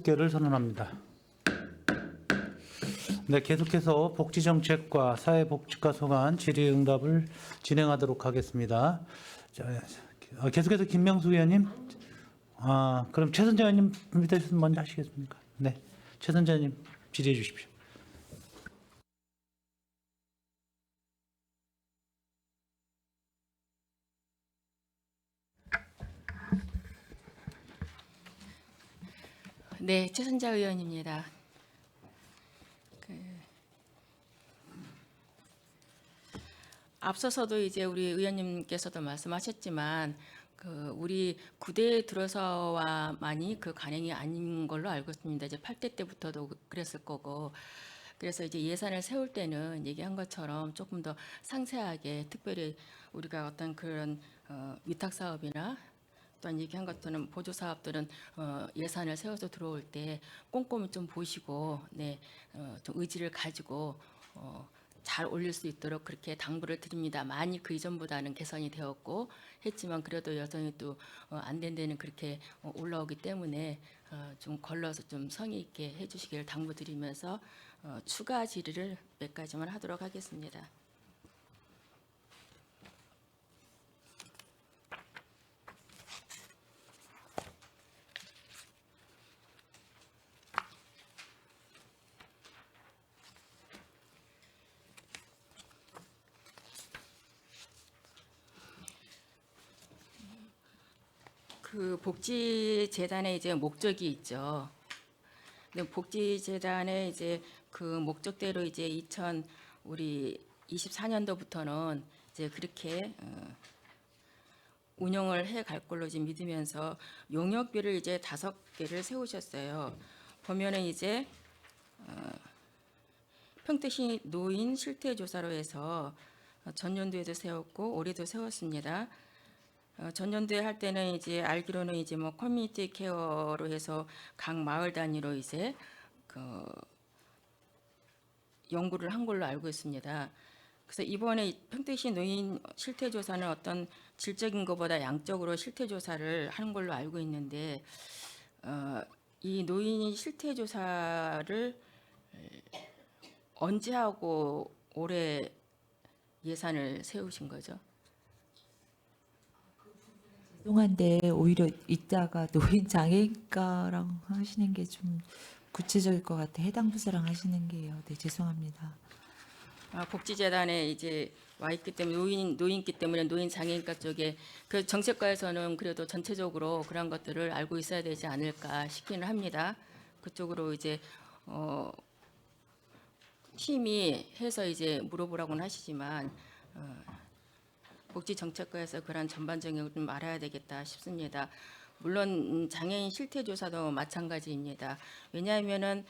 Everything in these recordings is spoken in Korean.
개를 선언합니다. 네, 계속해서 복지정책과 사회복지과 소관 질의응답을 진행하도록 하겠습니다. 자, 계속해서 김명수 의원님, 그럼 최선재 의원님 준비되셨으면 먼저 하시겠습니까? 네, 최선재 의원님 질의해 주십시오. 네, 최선자 의원입니다. 앞서서도 이제 우리 의원님께서도 말씀하셨지만 우리 구대에 들어서와만이 그 관행이 아닌 걸로 알고 있습니다. 이제 8대 때부터도 그랬을 거고. 그래서 이제 예산을 세울 때는 얘기한 것처럼 조금 더 상세하게, 특별히 우리가 어떤 그런 위탁 사업이나 또한 얘기한 것들은 보조 사업들은 예산을 세워서 들어올 때 꼼꼼히 좀 보시고, 좀 의지를 가지고 잘 올릴 수 있도록 그렇게 당부를 드립니다. 많이 그 이전보다는 개선이 되었고 했지만 그래도 여전히 또 안 된 데는 그렇게 올라오기 때문에 좀 걸러서 좀 성의 있게 해주시기를 당부드리면서 추가 질의를 몇 가지만 하도록 하겠습니다. 그 복지재단의 이제 목적이 있죠. 근데 복지재단의 이제 그 목적대로 이제 우리 24년도부터는 이제 그렇게 운영을 해 갈 걸로 지금 믿으면서 용역비를 이제 5개를 세우셨어요. 보면은 이제 평택시 노인 실태조사로 해서 전년도에도 세웠고 올해도 세웠습니다. 전년도에 할 때는 이제 알기로는 이제 뭐 커뮤니티 케어로 해서 각 마을 단위로 이제 연구를 한 걸로 알고 있습니다. 그래서 이번에 평택시 노인 실태조사는 어떤 질적인 것보다 양적으로 실태조사를 하는 걸로 알고 있는데 이 노인 실태조사를 언제 하고 올해 예산을 세우신 거죠? 죄송한데 오히려 이따가 노인 장애인과랑 하시는 게 좀 구체적일 것 같아. 해당 부서랑 하시는 게요. 네, 죄송합니다. 복지재단에 이제 와 있기 때문에 노인기 때문에 노인 장애인과 쪽에 그 정책과에서는 그래도 전체적으로 그런 것들을 알고 있어야 되지 않을까 싶기는 합니다. 그쪽으로 이제 팀이 해서 이제 물어보라고는 하시지만 복지정책과에서 그런 전반적인 걸 좀 알아야 되겠다 싶습니다. 물론 장애인 실태조사도 마찬가지입니다. 왜냐하면은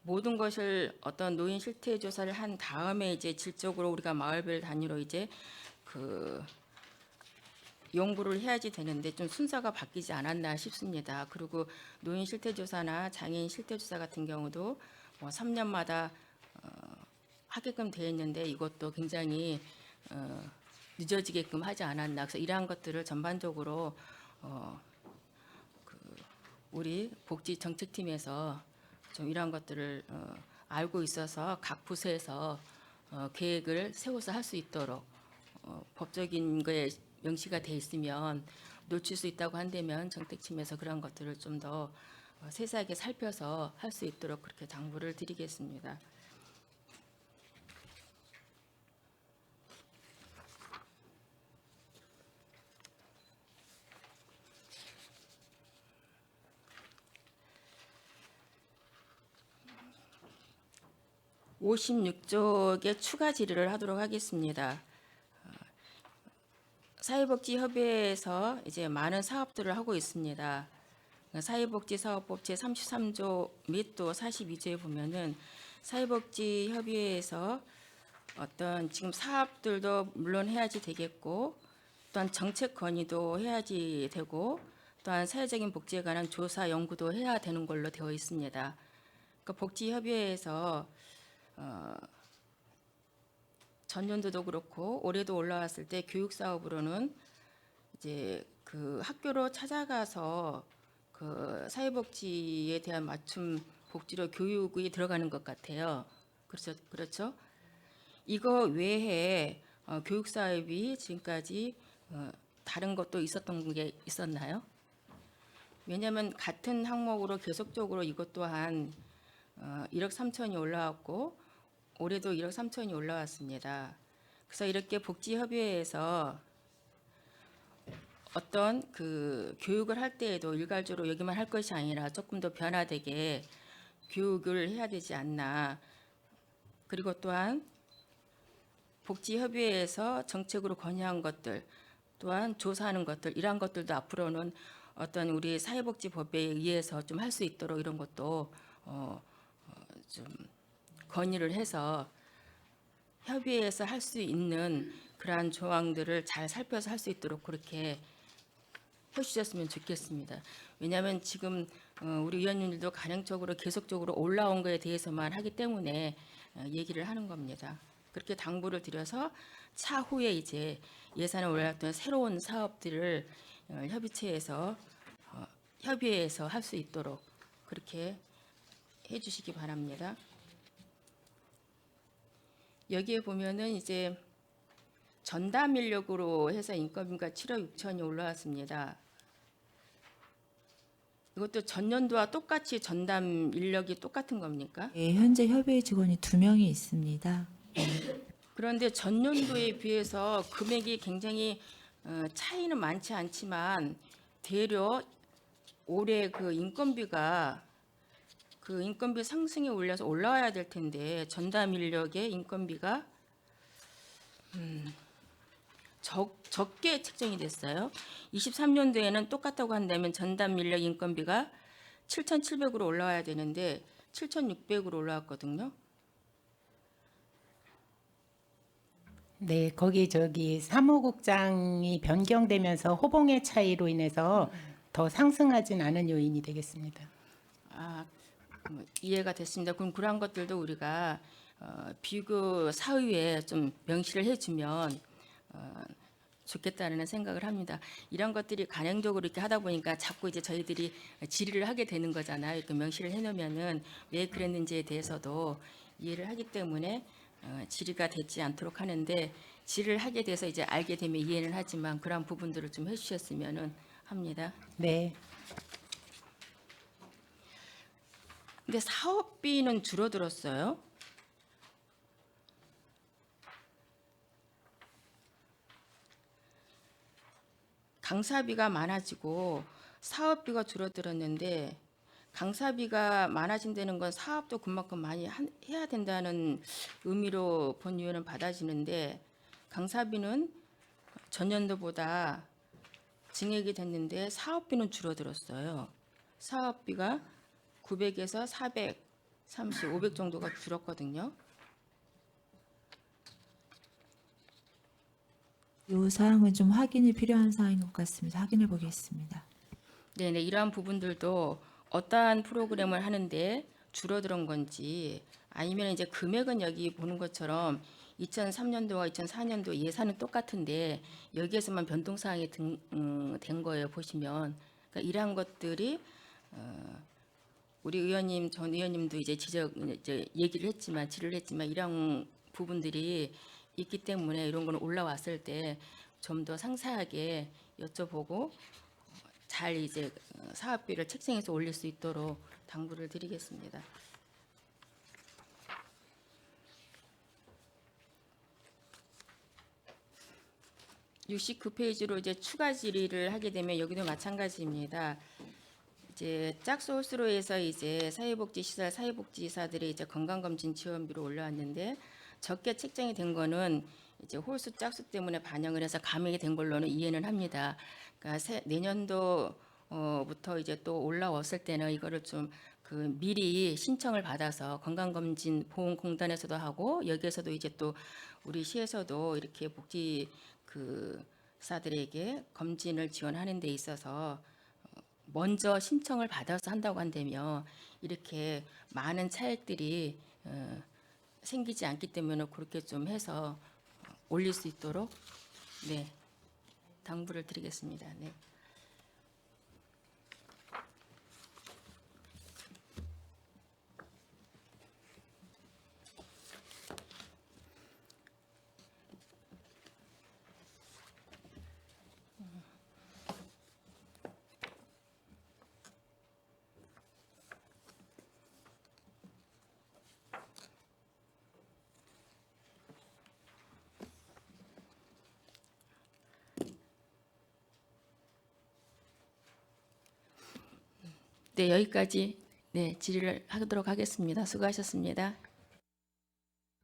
모든 것을 어떤 노인 실태조사를 한 다음에 이제 질적으로 우리가 마을별 단위로 이제 연구를 해야지 되는데 좀 순서가 바뀌지 않았나 싶습니다. 그리고 노인 실태조사나 장애인 실태조사 같은 경우도 뭐 3년마다 하게끔 되어 있는데 이것도 굉장히 늦어지게끔 하지 않았나. 그래서 이러한 것들을 전반적으로 우리 복지정책팀에서 좀 이러한 것들을 알고 있어서 각 부서에서 계획을 세워서 할 수 있도록 법적인 거에 명시가 돼 있으면 놓칠 수 있다고 한다면 정책팀에서 그런 것들을 좀 더 세세하게 살펴서 할 수 있도록 그렇게 당부를 드리겠습니다. (56쪽에) 추가 질의를 하도록 하겠습니다. 사회복지협의회에서 이제 많은 사업들을 하고 있습니다. 사회복지사업법 제33조 및 또 42조에 보면은 사회복지협의회에서 어떤 지금 사업들도 물론 해야지 되겠고 또한 정책 건의도 해야지 되고 또한 사회적인 복지에 관한 조사 연구도 해야 되는 걸로 되어 있습니다. 그러니까 복지협의회에서 전년도도 그렇고 올해도 올라왔을 때 교육 사업으로는 이제 그 학교로 찾아가서 그 사회복지에 대한 맞춤 복지로 교육이 들어가는 것 같아요. 그렇죠? 이거 외에 교육 사업이 지금까지 다른 것도 있었던 게 있었나요? 왜냐하면 같은 항목으로 계속적으로 이것 또한 1억 3천이 올라왔고 올해도 1억 3천이 올라왔습니다. 그래서 이렇게 복지협의회에서 어떤 그 교육을 할 때에도 일괄적으로 여기만 할 것이 아니라 조금 더 변화되게 교육을 해야 되지 않나. 그리고 또한 복지협의회에서 정책으로 건의한 것들, 또한 조사하는 것들, 이러한 것들도 앞으로는 어떤 우리 사회복지법에 의해서 좀 할 수 있도록 이런 것도 좀 건의를 해서 협의회에서 할 수 있는 그러한 조항들을 잘 살펴서 할 수 있도록 그렇게 해주셨으면 좋겠습니다. 왜냐하면 지금 우리 위원님들도 간행적으로 계속적으로 올라온 거에 대해서만 하기 때문에 얘기를 하는 겁니다. 그렇게 당부를 드려서 차후에 이제 예산에 올랐던 새로운 사업들을 협의회에서 할 수 있도록 그렇게 해주시기 바랍니다. 여기에 보면은 이제 전담 인력으로 해서 인건비가 7억 6천이 올라왔습니다. 이것도 전년도와 똑같이 전담 인력이 똑같은 겁니까? 네, 현재 협의회 직원이 2명이 있습니다. 그런데 전년도에 비해서 금액이 굉장히 차이는 많지 않지만 대략 올해 그 인건비 상승에 올려서 올라와야 될 텐데 전담 인력의 인건비가 적게 책정이 됐어요. 23년도에는 똑같다고 한다면 전담 인력 인건비가 7,700으로 올라와야 되는데 7,600으로 올라왔거든요. 네, 거기 사무국장이 변경되면서 호봉의 차이로 인해서 더 상승하진 않은 요인이 되겠습니다. 이해가 됐습니다. 그럼 그런 것들도 우리가 비교 사의에 좀 명시를 해주면 좋겠다는 생각을 합니다. 이런 것들이 간행적으로 이렇게 하다 보니까 자꾸 이제 저희들이 질의를 하게 되는 거잖아요. 이렇게 명시를 해놓으면은 왜 그랬는지에 대해서도 이해를 하기 때문에 질의가 되지 않도록 하는데 질의를 하게 돼서 이제 알게 되면 이해는 하지만 그런 부분들을 좀 해주셨으면은 합니다. 네, 근데 사업비는 줄어들었어요. 강사비가 많아지고 사업비가 줄어들었는데 강사비가 많아진다는 건 사업도 그만큼 많이 해야 된다는 의미로 본 위원은 받아지는데 강사비는 전년도보다 증액이 됐는데 사업비는 줄어들었어요. 사업비가 900에서 430, 500 정도가 줄었거든요. 이 사항은 좀 확인이 필요한 사항인 것 같습니다. 확인해 보겠습니다. 네네, 이러한 부분들도 어떠한 프로그램을 하는데 줄어든 건지 아니면 이제 금액은 여기 보는 것처럼 2003년도와 2004년도 예산은 똑같은데 여기에서만 변동사항이 된 거예요. 보시면 그러니까 이러한 것들이 우리 의원님, 전 의원님도 이제 얘기를 했지만 질의를 했지만 이런 부분들이 있기 때문에 이런 거는 올라왔을 때 좀 더 상세하게 여쭤보고 잘 이제 사업비를 책정해서 올릴 수 있도록 당부를 드리겠습니다. (69페이지로) 이제 추가 질의를 하게 되면 여기도 마찬가지입니다. 이제 짝소스로 해서 이제 사회복지시설 사회복지사들의 이제 건강검진 지원비로 올라왔는데 적게 책정이 된 거는 이제 홀수 짝수 때문에 반영을 해서 감액이 된 걸로는 이해는 합니다. 그러니까 내년도부터 이제 또 올라왔을 때는 이거를 좀 그 미리 신청을 받아서 건강검진 보험공단에서도 하고 여기에서도 이제 또 우리 시에서도 이렇게 복지 그 사들에게 검진을 지원하는 데 있어서 먼저 신청을 받아서 한다고 한다면 이렇게 많은 차액들이 생기지 않기 때문에 그렇게 좀 해서 올릴 수 있도록 당부를 드리겠습니다. 네. 네, 여기까지 질의를 하도록 하겠습니다. 수고하셨습니다.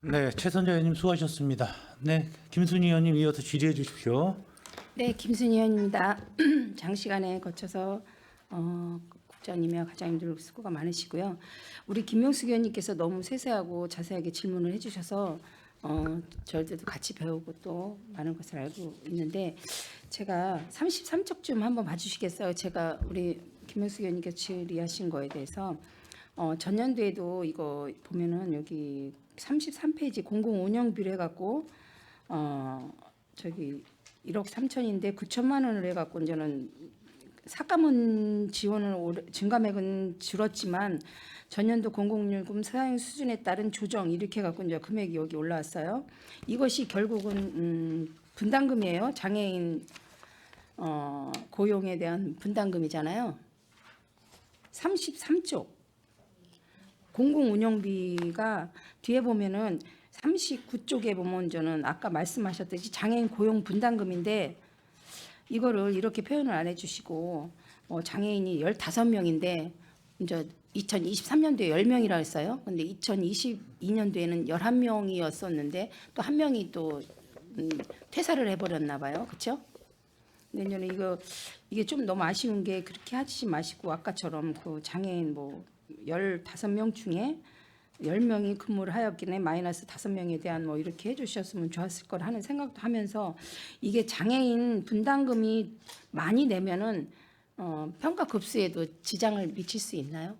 네, 최선자 의원님 수고하셨습니다. 네, 김순희 의원님 이어서 질의해 주십시오. 네, 김순희 의원입니다. 장시간에 거쳐서 국장님이와 과장님들 수고가 많으시고요. 우리 김명숙 의원님께서 너무 세세하고 자세하게 질문을 해주셔서 저희들도 같이 배우고 또 많은 것을 알고 있는데 제가 33쪽 좀 한번 봐주시겠어요? 제가 우리 김명숙 의원님께서 질의하신 거에 대해서 전년도에도 이거 보면은 여기 33페이지 공공운영비로 해갖고 저기 1억 3천인데 9천만 원을 해갖고 이제는 삭감은 지원을 증감액은 줄었지만 전년도 공공요금 사용 수준에 따른 조정 이렇게 해갖고 이제 금액이 여기 올라왔어요. 이것이 결국은 분담금이에요. 장애인 고용에 대한 분담금이잖아요. 33쪽 공공운영비가 뒤에 보면은 39쪽에 보면 저는 아까 말씀하셨듯이 장애인 고용 분담금인데 이거를 이렇게 표현을 안 해주시고 장애인이 15명인데 이제 2023년도에 10명이라 했어요. 근데 2022년도에는 11명이었었는데 또 한 명이 또 퇴사를 해버렸나 봐요. 그렇죠? 내년에 이게 좀 너무 아쉬운 게 그렇게 하지 마시고 아까처럼 그 장애인 뭐 15명 중에 10명이 근무를 하였기에 마이너스 5명에 대한 뭐 이렇게 해주셨으면 좋았을 걸 하는 생각도 하면서 이게 장애인 분담금이 많이 내면은 평가 급수에도 지장을 미칠 수 있나요?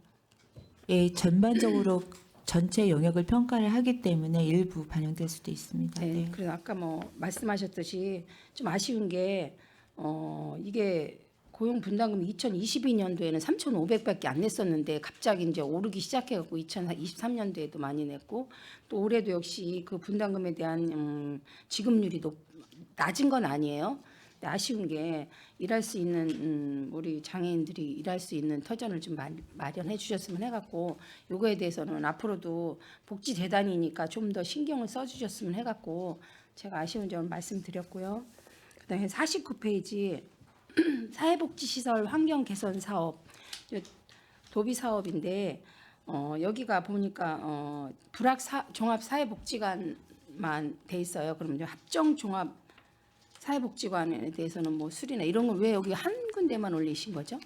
예, 전반적으로 전체 영역을 평가를 하기 때문에 일부 반영될 수도 있습니다. 네. 네. 그래서 아까 뭐 말씀하셨듯이 좀 아쉬운 게 이게 고용 분담금이 2022년도에는 3,500밖에 안 냈었는데 갑자기 이제 오르기 시작해갖고 2023년도에도 많이 냈고 또 올해도 역시 그 분담금에 대한 지급률이 낮은 건 아니에요. 근데 아쉬운 게 일할 수 있는 우리 장애인들이 일할 수 있는 터전을 좀 마련해 주셨으면 해갖고 요거에 대해서는 앞으로도 복지재단이니까 좀 더 신경을 써주셨으면 해갖고 제가 아쉬운 점을 말씀드렸고요. 그다음에 49페이지 사회복지시설 환경 개선 사업 도비 사업인데 여기가 보니까 불학 종합 사회복지관만 돼 있어요. 그럼 이제 합정 종합 사회복지관에 대해서는 뭐 수리나 이런 걸 왜 여기 한 군데만 올리신 거죠?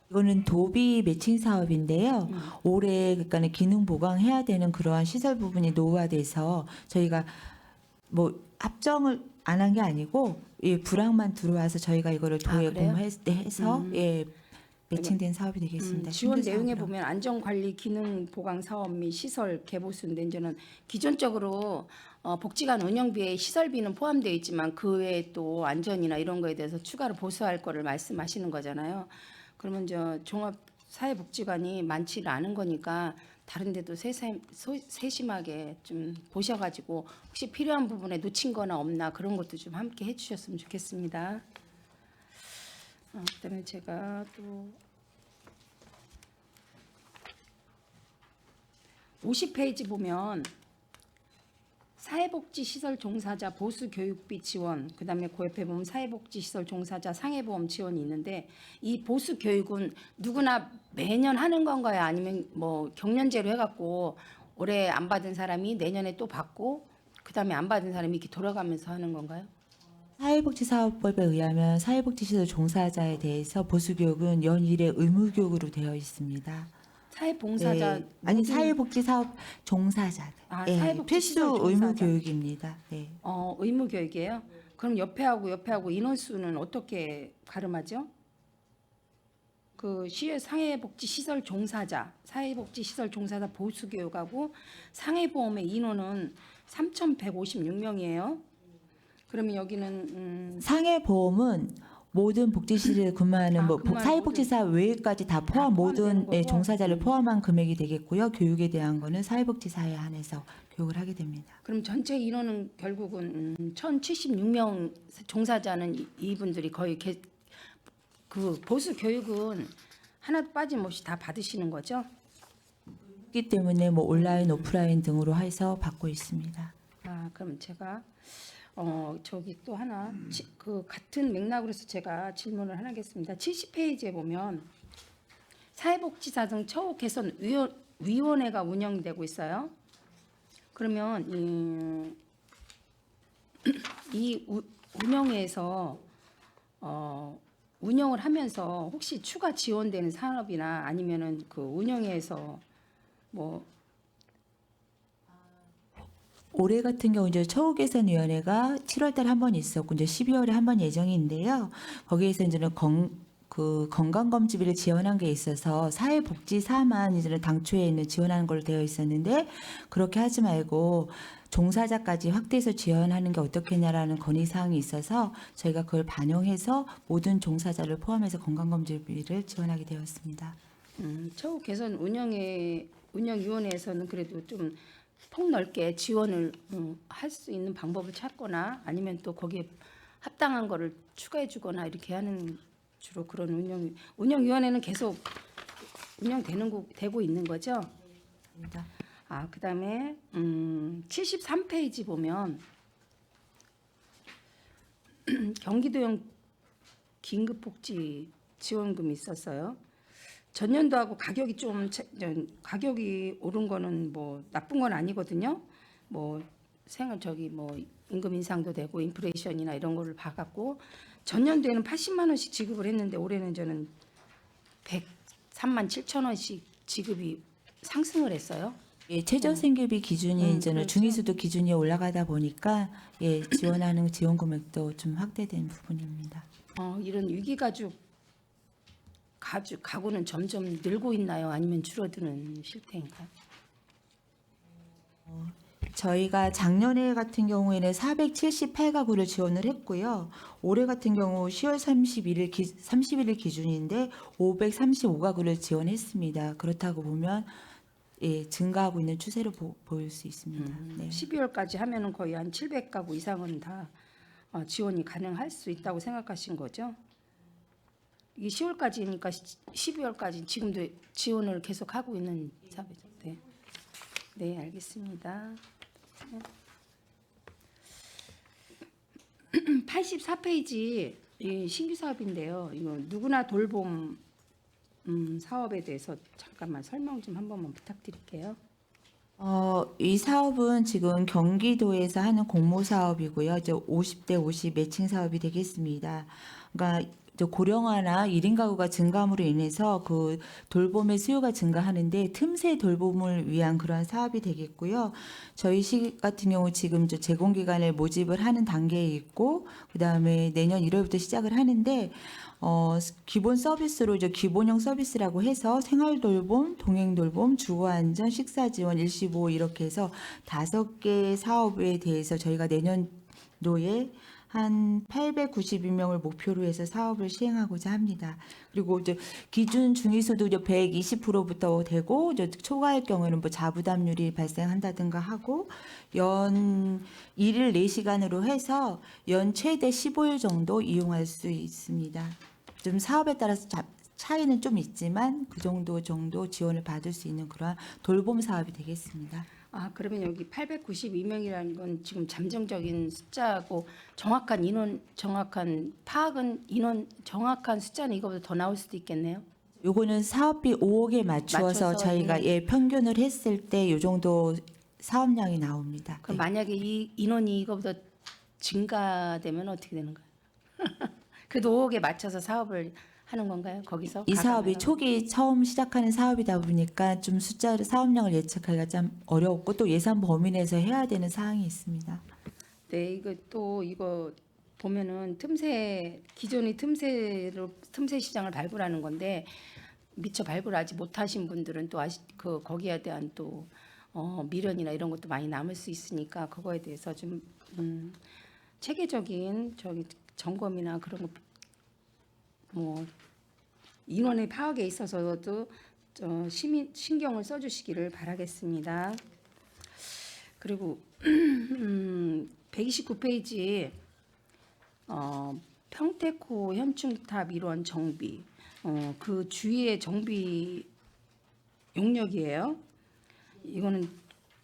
이거는 도비 매칭 사업인데요. 올해 그러니까 기능 보강해야 되는 그러한 시설 부분이 노후화돼서 저희가 뭐 합정을 안 한 게 아니고 예, 불황만 들어와서 저희가 이거를 도에 그래요? 공모해서 예, 매칭된 사업이 되겠습니다. 지원 신규 내용에 사업이라고. 보면 안전관리 기능 보강 사업 및 시설 개보수인데 이제는 기존적으로 복지관 운영비에 시설비는 포함되어 있지만 그 외에 또 안전이나 이런 거에 대해서 추가로 보수할 거를 말씀하시는 거잖아요. 그러면 저 종합 사회복지관이 많지를 않은 거니까 다른 데도 세심하게 좀 보셔가지고 혹시 필요한 부분에 놓친 거나 없나 그런 것도 좀 함께 해주셨으면 좋겠습니다. 그다음에 제가 또 50페이지 보면 사회복지시설 종사자 보수 교육비 지원, 그다음에 그 옆에 보면 사회복지시설 종사자 상해보험 지원이 있는데 이 보수 교육은 누구나 매년 하는 건가요? 아니면 뭐 경년제로 해갖고 올해 안 받은 사람이 내년에 또 받고 그다음에 안 받은 사람이 이렇게 돌아가면서 하는 건가요? 사회복지사업법에 의하면 사회복지시설 종사자에 대해서 보수교육은 연일의 의무교육으로 되어 있습니다. 사회봉사자 네. 아니 모든- 사회복지사업 종사자들. 아, 예, 사회복지시설 필수 종사자. 의무교육입니다. 네. 의무 교육이에요? 그럼 옆에하고 인원수는 어떻게 가름하죠? 그 사회복지시설 종사자, 사회복지시설 종사자 보수 교육하고 상해보험의 인원은 3,156명이에요. 그러면 여기는 상해보험은 모든 복지시설에 근무하는 뭐 근무하는 사회복지사 외에까지 다 포함 포함되는 모든 예, 거고. 종사자를 포함한 금액이 되겠고요. 교육에 대한 거는 사회복지사에 한해서 교육을 하게 됩니다. 그럼 전체 인원은 결국은 1,076명 종사자는 이분들이 거의 그 보수 교육은 하나도 빠짐없이 다 받으시는 거죠? 그렇기 때문에 뭐 온라인, 오프라인 등으로 해서 받고 있습니다. 그럼 제가 저기 또 하나 그 같은 맥락으로 해서 제가 질문을 하나 하겠습니다. 70페이지에 보면 사회복지사 등 처우 개선 위원회가 운영되고 있어요. 그러면 이 운영에서 운영을 하면서 혹시 추가 지원되는 산업이나 아니면은 그 운영에서 뭐 올해 같은 경우 이제 처우개선위원회가 7월달에 한 번 있었고 이제 12월에 한 번 예정인데요. 거기에서 이제는 건강검진비를 지원한 게 있어서 사회복지사만 이제는 당초에는 지원하는 걸로 되어 있었는데 그렇게 하지 말고 종사자까지 확대해서 지원하는 게 어떻겠냐라는 건의사항이 있어서 저희가 그걸 반영해서 모든 종사자를 포함해서 건강검진비를 지원하게 되었습니다. 처우 개선 운영위원회에서는 그래도 좀 폭넓게 지원을 할 수 있는 방법을 찾거나 아니면 또 거기에 합당한 거를 추가해주거나 이렇게 하는 주로 그런 운영위원회는 계속 되고 있는 거죠. 그다음에 73페이지 보면 경기도형 긴급복지 지원금이 있었어요. 전년도하고 가격이 오른 거는 뭐 나쁜 건 아니거든요. 뭐 임금 인상도 되고 인플레이션이나 이런 거를 봐갖고 전년도에는 80만 원씩 지급을 했는데 올해는 저는 103만 7천 원씩 지급이 상승을 했어요. 예, 최저생계비 기준이 이제는 그렇죠. 중위소득 기준이 올라가다 보니까 예, 지원하는 지원 금액도 좀 확대된 부분입니다. 이런 위기가족 가구는 점점 늘고 있나요? 아니면 줄어드는 실태인가요? 저희가 작년에 같은 경우에는 478가구를 지원을 했고요. 올해 같은 경우 10월 31일 기준인데 535가구를 지원했습니다. 그렇다고 보면 예, 증가하고 있는 추세로 보일 수 있습니다. 네. 12월까지 하면은 거의 한 700가구 이상은 다 지원이 가능할 수 있다고 생각하신 거죠? 이게 10월까지니까 12월까지 지금도 지원을 계속 하고 있는 사업이죠. 네. 네, 알겠습니다. 84페이지 이 신규 사업인데요. 이거 누구나 돌봄 사업에 대해서 잠깐만 설명 좀 한 번만 부탁드릴게요. 이 사업은 지금 경기도에서 하는 공모 사업이고요. 이제 50대 50 매칭 사업이 되겠습니다. 그러니까 이제 고령화나 1인 가구가 증가함으로 인해서 그 돌봄의 수요가 증가하는데 틈새 돌봄을 위한 그러한 사업이 되겠고요. 저희 시 같은 경우 지금 이제 제공기관을 모집을 하는 단계에 있고 그다음에 내년 1월부터 시작을 하는데 기본 서비스로 이제 기본형 서비스라고 해서 생활 돌봄, 동행 돌봄, 주거 안전, 식사 지원, 일시보호 이렇게 해서 5개 사업에 대해서 저희가 내년도에 한 892명을 목표로 해서 사업을 시행하고자 합니다. 그리고 이제 기준 중위소득 120%부터 되고 이제 초과할 경우에는 뭐 자부담률이 발생한다든가 하고 연 1일 4시간으로 해서 연 최대 15일 정도 이용할 수 있습니다. 좀 사업에 따라서 차이는 좀 있지만 그 정도 지원을 받을 수 있는 그러한 돌봄 사업이 되겠습니다. 그러면 여기 892명이라는 건 지금 잠정적인 숫자고 정확한 정확한 숫자는 이거보다 더 나올 수도 있겠네요. 요거는 사업비 5억에 맞추어서 맞춰서, 저희가 평균을 했을 때 요 정도 사업량이 나옵니다. 그럼 네. 만약에 이 인원이 이거보다 증가되면 어떻게 되는 거예요? 그래도 5억에 맞춰서 사업을 하는 건가요? 거기서 이 사업이 가감해서? 초기 처음 시작하는 사업이다 보니까 좀 사업량을 예측하기가 좀 어렵고 또 예산 범위 내에서 해야 되는 사항이 있습니다. 네, 이거 보면은 기존의 틈새 시장을 발굴하는 건데 미처 발굴하지 못하신 분들은 또 거기에 대한 또 미련이나 이런 것도 많이 남을 수 있으니까 그거에 대해서 좀 체계적인 점검이나 그런 거 뭐 인원의 파악에 있어서도 신경을 써주시기를 바라겠습니다. 그리고 129페이지 평택호 현충탑 일원 정비 그 주위의 정비 용역이에요.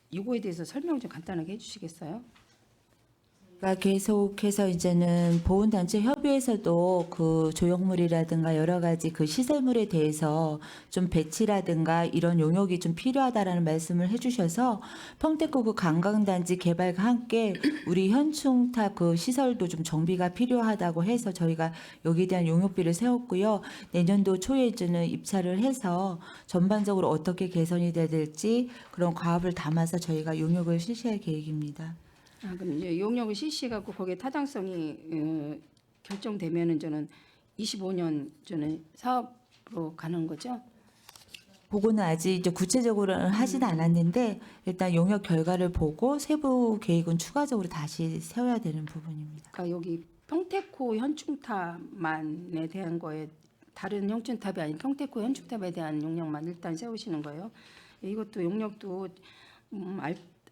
이거에 대해서 설명 좀 간단하게 해주시겠어요? 그러니까 계속해서 이제는 보훈단체 협의회에서도 그 조형물이라든가 여러 가지 그 시설물에 대해서 좀 배치라든가 이런 용역이 좀 필요하다라는 말씀을 해주셔서 평택구 그 관광단지 개발과 함께 우리 현충탑 그 시설도 좀 정비가 필요하다고 해서 저희가 여기에 대한 용역비를 세웠고요. 내년도 초에 이제는 입찰을 해서 전반적으로 어떻게 개선이 돼야 될지 그런 과업을 담아서 저희가 용역을 실시할 계획입니다. 아, 그럼 이제 용역을 실시해갖고 거기에 타당성이 결정되면은 저는 25년 저는 사업으로 가는 거죠. 보고는 아직 이제 구체적으로는 하진 않았는데 일단 용역 결과를 보고 세부 계획은 추가적으로 다시 세워야 되는 부분입니다. 그러니까 여기 평택호 현충탑만에 대한 거에 다른 현충탑이 아닌 평택호 현충탑에 대한 용역만 일단 세우시는 거예요. 이것도 용역도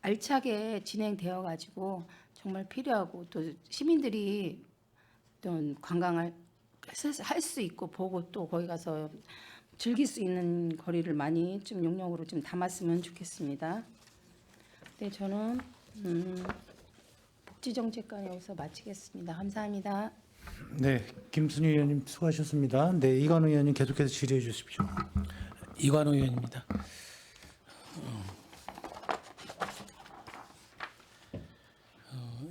알차게 진행되어 가지고 정말 필요하고 또 시민들이 어떤 관광을 할 수 있고 보고 또 거기 가서 즐길 수 있는 거리를 많이 좀 용역으로 좀 담았으면 좋겠습니다. 네, 저는 복지정책관 여기서 마치겠습니다. 감사합니다. 네, 김순희 의원님 수고하셨습니다. 네, 이관우 의원님 계속해서 질의해 주십시오. 이관우 의원입니다.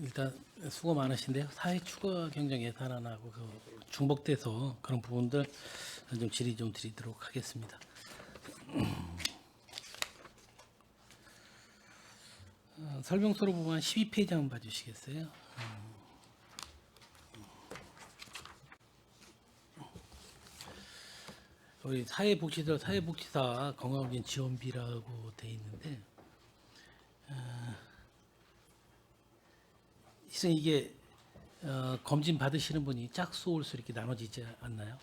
일단 수고 많으신데요. 사회 추가 경정 예산안하고 그 중복돼서 그런 부분들 좀 질의 좀 드리도록 하겠습니다. 설명서로 보면 12페이지 한번 봐주시겠어요? 우리 사회복지사 건강검진 지원비라고 돼 있는데 실은 이게 검진 받으시는 분이 짝수 올수 이렇게 나눠지지 않나요?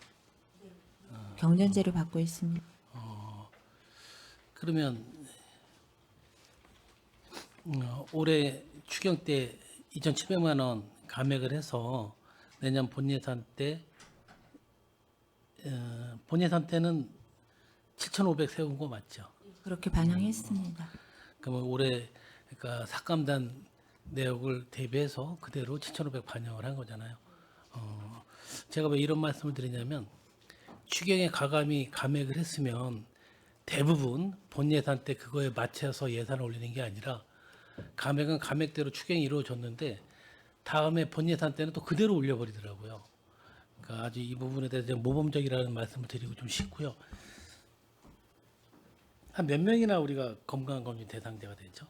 경전제로 받고 있습니다. 그러면 올해 추경 때 2,700만 원 감액을 해서 내년 본예산 때는 7,500 세운 거 맞죠? 그렇게 반영했습니다. 그러면 올해 그러니까 삭감단 내역을 대비해서 그대로 7,500 반영을 한 거잖아요. 제가 왜 이런 말씀을 드리냐면 추경에 가감이 감액을 했으면 대부분 본 예산 때 그거에 맞춰서 예산을 올리는 게 아니라 감액은 감액대로 추경이 이루어졌는데 다음에 본 예산 때는 또 그대로 올려버리더라고요. 그러니까 아주 이 부분에 대해서 좀 모범적이라는 말씀을 드리고 좀 싶고요. 한 몇 명이나 우리가 건강검진 대상자가 되죠?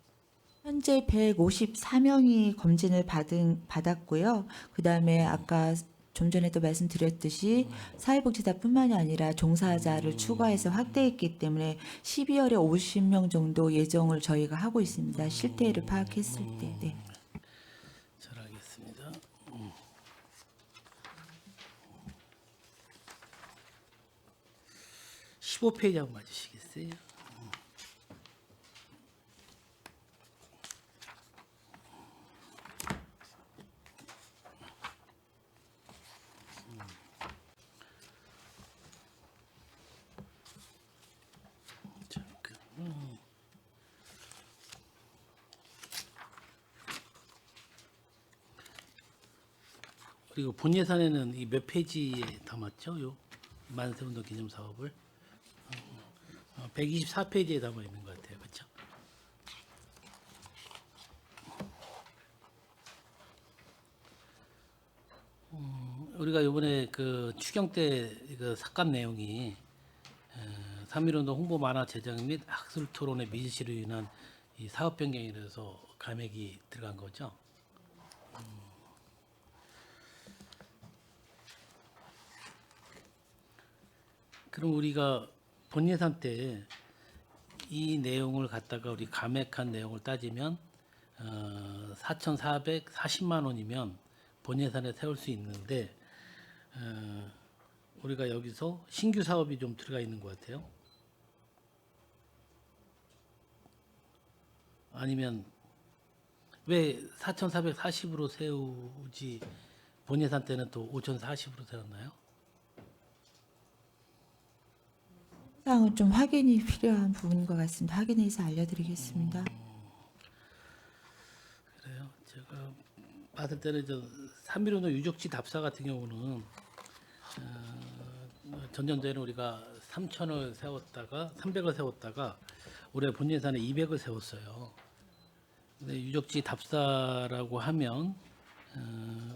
현재 154명이 검진을 받았고요. 그다음에 아까 좀 전에도 말씀드렸듯이 사회복지사뿐만이 아니라 종사자를 추가해서 확대했기 때문에 12월에 50명 정도 예정을 저희가 하고 있습니다. 실태를 파악했을 때. 네. 잘 알겠습니다. 15페이지 한번 봐주시겠어요? 그리고 본 예산에는 이 몇 페이지에 담았죠? 요 만세운동 기념 사업을 124페이지에 담아 있는 것 같아요, 그렇죠? 우리가 이번에 그 추경 때 그 삭감 내용이 3.1운동 홍보 만화 제작 및 학술 토론의 미지시로 인한 이 사업 변경이라서 감액이 들어간 거죠. 그럼 우리가 본 예산 때 이 내용을 갖다가 우리 감액한 내용을 따지면 4,440만 원이면 본 예산에 세울 수 있는데 우리가 여기서 신규 사업이 좀 들어가 있는 것 같아요. 아니면 왜 4,440으로 세우지 본 예산 때는 또 5,040으로 세웠나요? 사항은 좀 확인이 필요한 부분인 것 같습니다. 확인해서 알려드리겠습니다. 그래요. 제가 봤을 때는 저 3.15는 유적지 답사 같은 경우는 전년도에는 우리가 3,000을 세웠다가 300을 세웠다가 올해 본 예산에 200을 세웠어요. 근데 유적지 답사라고 하면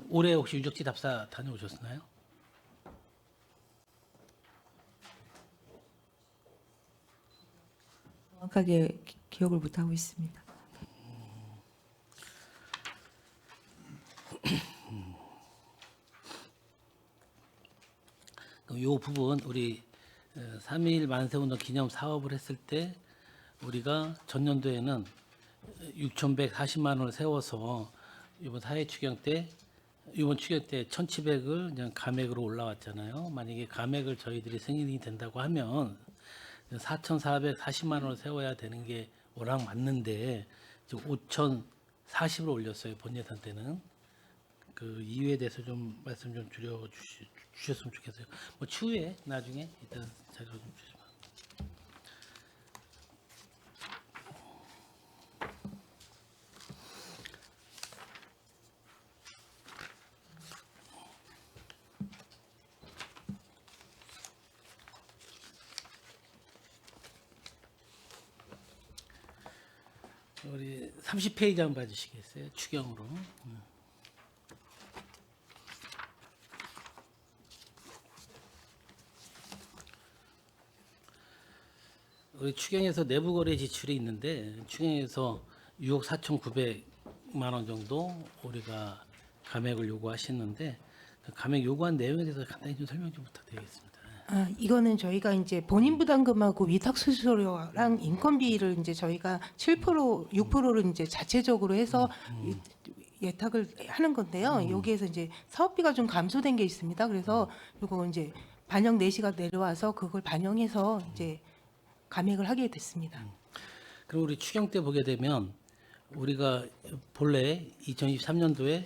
올해 혹시 유적지 답사 다녀오셨나요? 정확하게 기억을 못 하고 있습니다. 이 부분 우리 3.1 만세운동 기념 사업을 했을 때 우리가 전년도에는 6,140만 원을 세워서 이번 사회 추경 때 이번 추경 때 1,700을 그냥 감액으로 올라왔잖아요. 만약에 감액을 저희들이 승인이 된다고 하면 4,440만 원을 세워야 되는 게 워낙 맞는데 5,040으로 올렸어요. 본 예산 때는. 그 이유에 대해서 좀 말씀 좀 주셨으면 좋겠어요. 뭐 추후에 나중에 일단 자료 좀 주시면. 우리 30페이지 한번 봐주시겠어요? 추경으로. 우리 추경에서 내부 거래 지출이 있는데 추경에서 6억 4,900만 원 정도 우리가 감액을 요구하셨는데 그 감액 요구한 내용에 대해서 간단히 좀 설명 좀 부탁드리겠습니다. 이거는 저희가 이제 본인 부담금하고 위탁 수수료랑 인건비를 이제 저희가 7% 6%를 이제 자체적으로 해서 예탁을 하는 건데요. 여기에서 이제 사업비가 좀 감소된 게 있습니다. 그래서 이거 이제 반영 내시가 내려와서 그걸 반영해서 이제 감액을 하게 됐습니다. 그럼 우리 추경 때 보게 되면 우리가 본래 2023년도에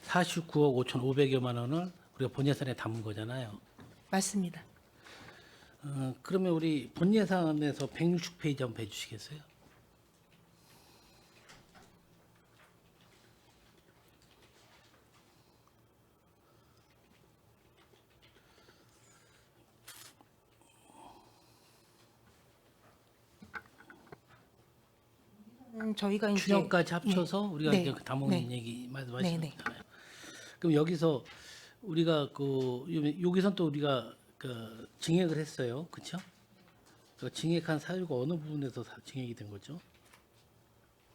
49억 5,500여만 원을 우리가 본 예산에 담은 거잖아요. 맞습니다. 그러면 우리 본 예산에서 160페이지 한번 해주시겠어요? 저희가 이제 추경까지 합쳐서 우리가 네. 이제 담은 네. 얘기 말씀하시는 네, 네. 거잖아요. 그럼 여기서 우리가 여기선 또 우리가 그 증액을 했어요, 그렇죠? 그 증액한 사유가 어느 부분에서 증액이 된 거죠?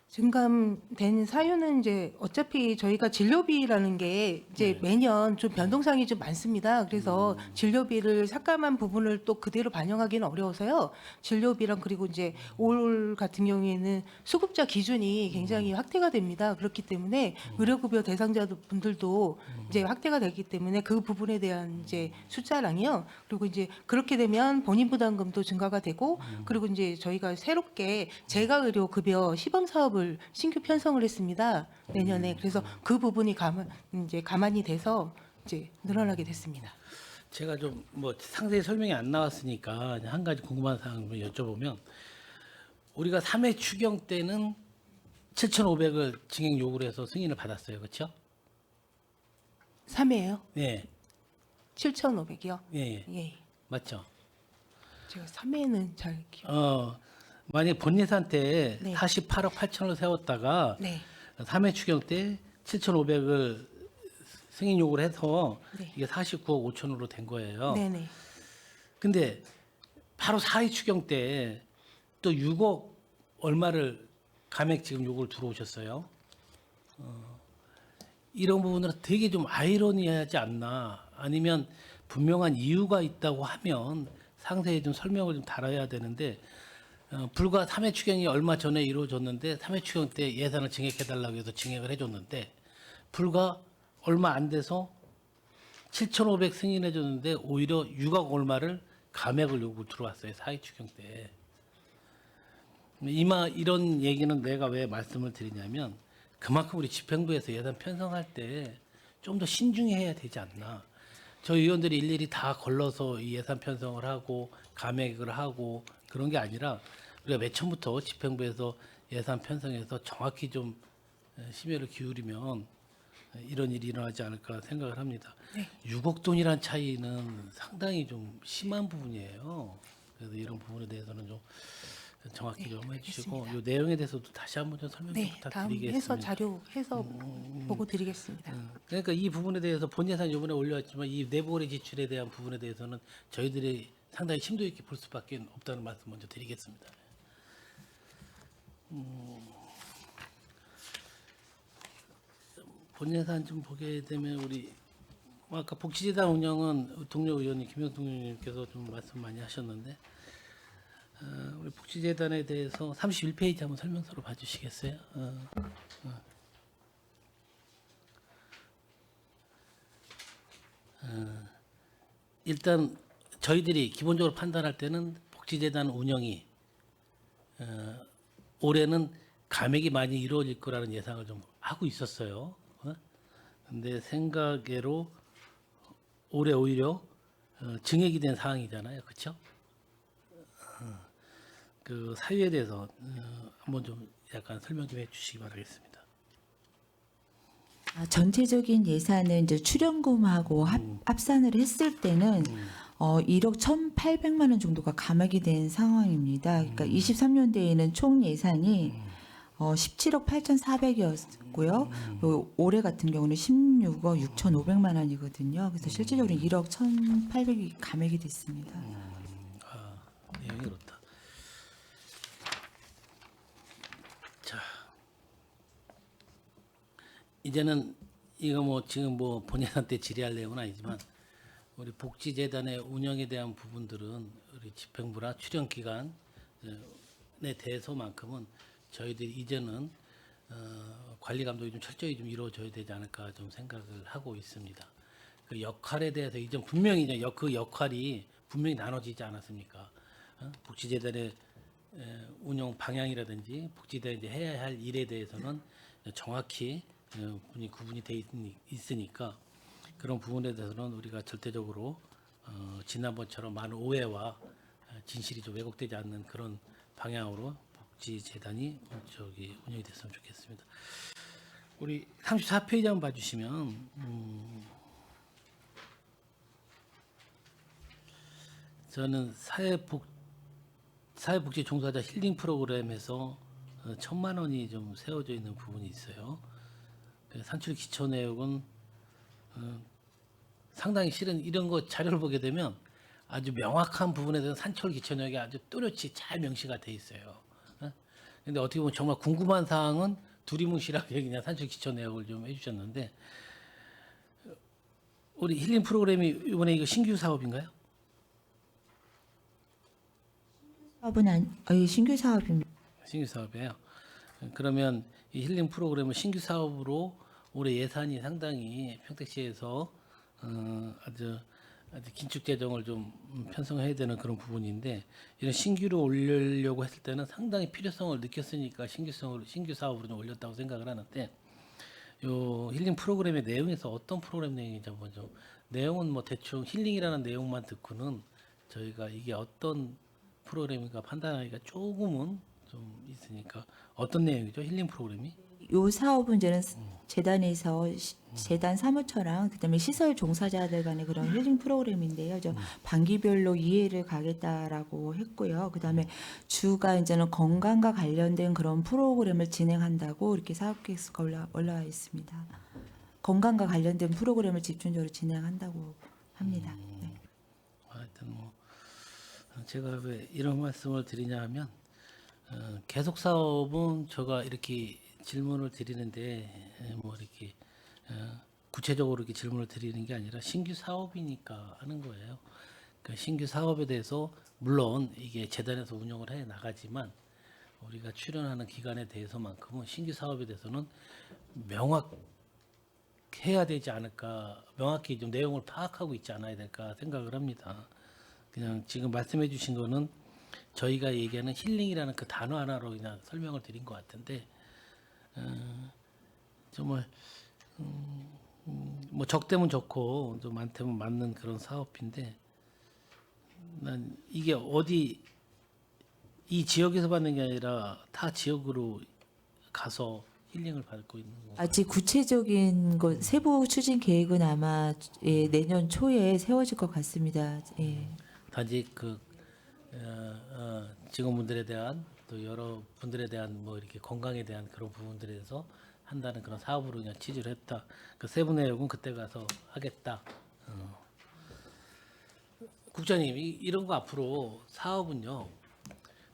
증감된 사유는 이제 어차피 저희가 진료비라는 게 이제 매년 좀 변동사항이 좀 많습니다. 그래서 진료비를 삭감한 부분을 또 그대로 반영하기는 어려워서요. 진료비랑 그리고 이제 올 같은 경우에는 수급자 기준이 굉장히 확대가 됩니다. 그렇기 때문에 의료급여 대상자분들도 이제 확대가 되기 때문에 그 부분에 대한 이제 숫자랑이요. 그리고 이제 그렇게 되면 본인 부담금도 증가가 되고 그리고 이제 저희가 새롭게 재가의료급여 시범 사업을 신규 편성을 했습니다. 내년에. 그래서 그 부분이 가만히 돼서 이제 늘어나게 됐습니다. 제가 좀 뭐 상세히 설명이 안 나왔으니까 한 가지 궁금한 사항을 여쭤보면 우리가 3회 추경 때는 7,500을 증액 요구를 해서 승인을 받았어요, 그렇죠? 3회요? 네, 7,500이요? 예, 예. 맞죠? 제가 3회는 잘 기억. 만약 본 예산 때 네. 48억 8천을 세웠다가 네. 3회 추경 때 7,500을 승인 요구를 해서 네. 이게 49억 5천으로 된 거예요. 네, 네. 근데 바로 4회 추경 때 또 6억 얼마를 감액 지금 요구를 들어오셨어요. 이런 부분은 되게 좀 아이러니하지 않나, 아니면 분명한 이유가 있다고 하면 상세히 좀 설명을 좀 달아야 되는데 불과 3회 추경이 얼마 전에 이루어졌는데 3회 추경 때 예산을 증액해달라고 해서 증액을 해줬는데 불과 얼마 안 돼서 7,500 승인해줬는데 오히려 6억 얼마를 감액을 요구 들어왔어요. 4회 추경 때. 이런 얘기는 내가 왜 말씀을 드리냐면 그만큼 우리 집행부에서 예산 편성할 때 좀 더 신중해야 되지 않나. 저희 의원들이 일일이 다 걸러서 이 예산 편성을 하고 감액을 하고 그런 게 아니라 우리가 맨 처음부터 집행부에서 예산 편성해서 정확히 좀 심혈을 기울이면 이런 일이 일어나지 않을까 생각을 합니다. 네. 6억 돈이란 차이는 상당히 좀 심한 부분이에요. 그래서 이런 부분에 대해서는 좀 정확히 좀 해주시고 이 내용에 대해서도 다시 한번 좀 설명 좀 네, 다음 부탁드리겠습니다. 해서 자료 해서 보고 드리겠습니다. 그러니까 이 부분에 대해서 본 예산 이번에 올려왔지만 이 내부거래 지출에 대한 부분에 대해서는 저희들이 상당히 심도 있게 볼 수밖에 없다는 말씀 먼저 드리겠습니다. 본 예산 좀 보게 되면 우리 아까 복지재단 운영은 동료 의원님 김영동 의원님께서 좀 말씀 많이 하셨는데 우리 복지재단에 대해서 31페이지 한번 설명서로 봐주시겠어요? 일단 저희들이 기본적으로 판단할 때는 복지재단 운영이 올해는 감액이 많이 이루어질 거라는 예상을 좀 하고 있었어요. 근데 생각외로 올해 오히려 증액이 된 상황이잖아요, 그렇죠? 그 사유에 대해서 한번 좀 약간 설명 좀 해주시기 바라겠습니다. 전체적인 예산은 이제 출연금하고 합산을 했을 때는 1억 1,800만 원 정도가 감액이 된 상황입니다. 그러니까 23년도에는 총 예산이 17억 8,400이었고요. 올해 같은 경우는 16억 6,500만 원이거든요. 그래서 실질적으로 1억 1,800이 감액이 됐습니다. 내용이 그렇다. 자, 이제는 이거 뭐 지금 뭐 본예산 때 질의할 내용은 아니지만 우리 복지재단의 운영에 대한 부분들은 우리 집행부나 출연 기관에 대해서만큼은 저희들이 이제는 관리 감독이 좀 철저히 좀 이루어져야 되지 않을까 좀 생각을 하고 있습니다. 그 역할에 대해서 이전 분명히 이제 그 역할이 분명히 나눠지지 않았습니까? 복지재단의 운영 방향이라든지 복지재단이 이제 해야 할 일에 대해서는 정확히 구분이 돼 있으니까 그런 부분에 대해서는 우리가 절대적으로 지난번처럼 많은 오해와 진실이 좀 왜곡되지 않는 그런 방향으로 복지재단이 운영이 됐으면 좋겠습니다. 우리 34페이지 한번 봐주시면 저는 사회복지 종사자 힐링 프로그램에서 1,000만 원이 좀 세워져 있는 부분이 있어요. 산출 기초 내역은 상당히 실은 이런 거 자료를 보게 되면 아주 명확한 부분에 대해서 산출 기초 내역이 아주 또렷이 잘 명시가 돼 있어요. 근데 어떻게 보면 정말 궁금한 사항은 두리뭉실하게 그냥 산출 기초 내역을 좀 해주셨는데 우리 힐링 프로그램이 이번에 이거 신규 사업인가요? 사업은 신규 사업입니다. 신규 사업이에요. 그러면 이 힐링 프로그램은 신규 사업으로 올해 예산이 상당히 평택시에서 아주 긴축 재정을 좀 편성해야 되는 그런 부분인데 이런 신규로 올리려고 했을 때는 상당히 필요성을 느꼈으니까 신규 사업으로 좀 올렸다고 생각을 하는데 요 힐링 프로그램의 내용에서 어떤 프로그램 내용인지 한번 좀 내용은 뭐 대충 힐링이라는 내용만 듣고는 저희가 이게 어떤 프로그램인가 판단하기가 조금은 좀 있으니까 어떤 내용이죠 힐링 프로그램이? 요 사업은 이제는 재단에서 재단 사무처랑 그다음에 시설 종사자들 간의 그런 힐링 프로그램인데요. 반기별로 이해를 가겠다라고 했고요. 그다음에 주가 이제는 건강과 관련된 그런 프로그램을 진행한다고 이렇게 사업 계획서가 올라와 있습니다. 건강과 관련된 프로그램을 집중적으로 진행한다고 합니다. 네. 하여튼 뭐 제가 왜 이런 말씀을 드리냐 하면 계속 사업은 제가 이렇게 질문을 드리는데 뭐 이렇게 구체적으로 이렇게 질문을 드리는 게 아니라 신규 사업이니까 하는 거예요. 그러니까 신규 사업에 대해서 물론 이게 재단에서 운영을 해 나가지만 우리가 출연하는 기관에 대해서만큼은 신규 사업에 대해서는 명확해야 되지 않을까, 명확히 좀 내용을 파악하고 있지 않아야 될까 생각을 합니다. 그냥 지금 말씀해 주신 거는 저희가 얘기하는 힐링이라는 그 단어 하나로 그냥 설명을 드린 것 같은데 정말 뭐 적대면 좋고 좀 많다면 맞는 그런 사업인데 난 이게 어디 이 지역에서 받는 게 아니라 타 지역으로 가서 힐링을 받고 있는 건가요? 아직 구체적인 것 세부 추진 계획은 아마 내년 초에 세워질 것 같습니다. 예. 단지 그 직원분들에 대한 또 여러 분들에 대한 뭐 이렇게 건강에 대한 그런 부분들에 대해서 한다는 그런 사업으로 그냥 취지를 했다. 그 세부 내용은 그때 가서 하겠다. 국장님 이런 거 앞으로 사업은요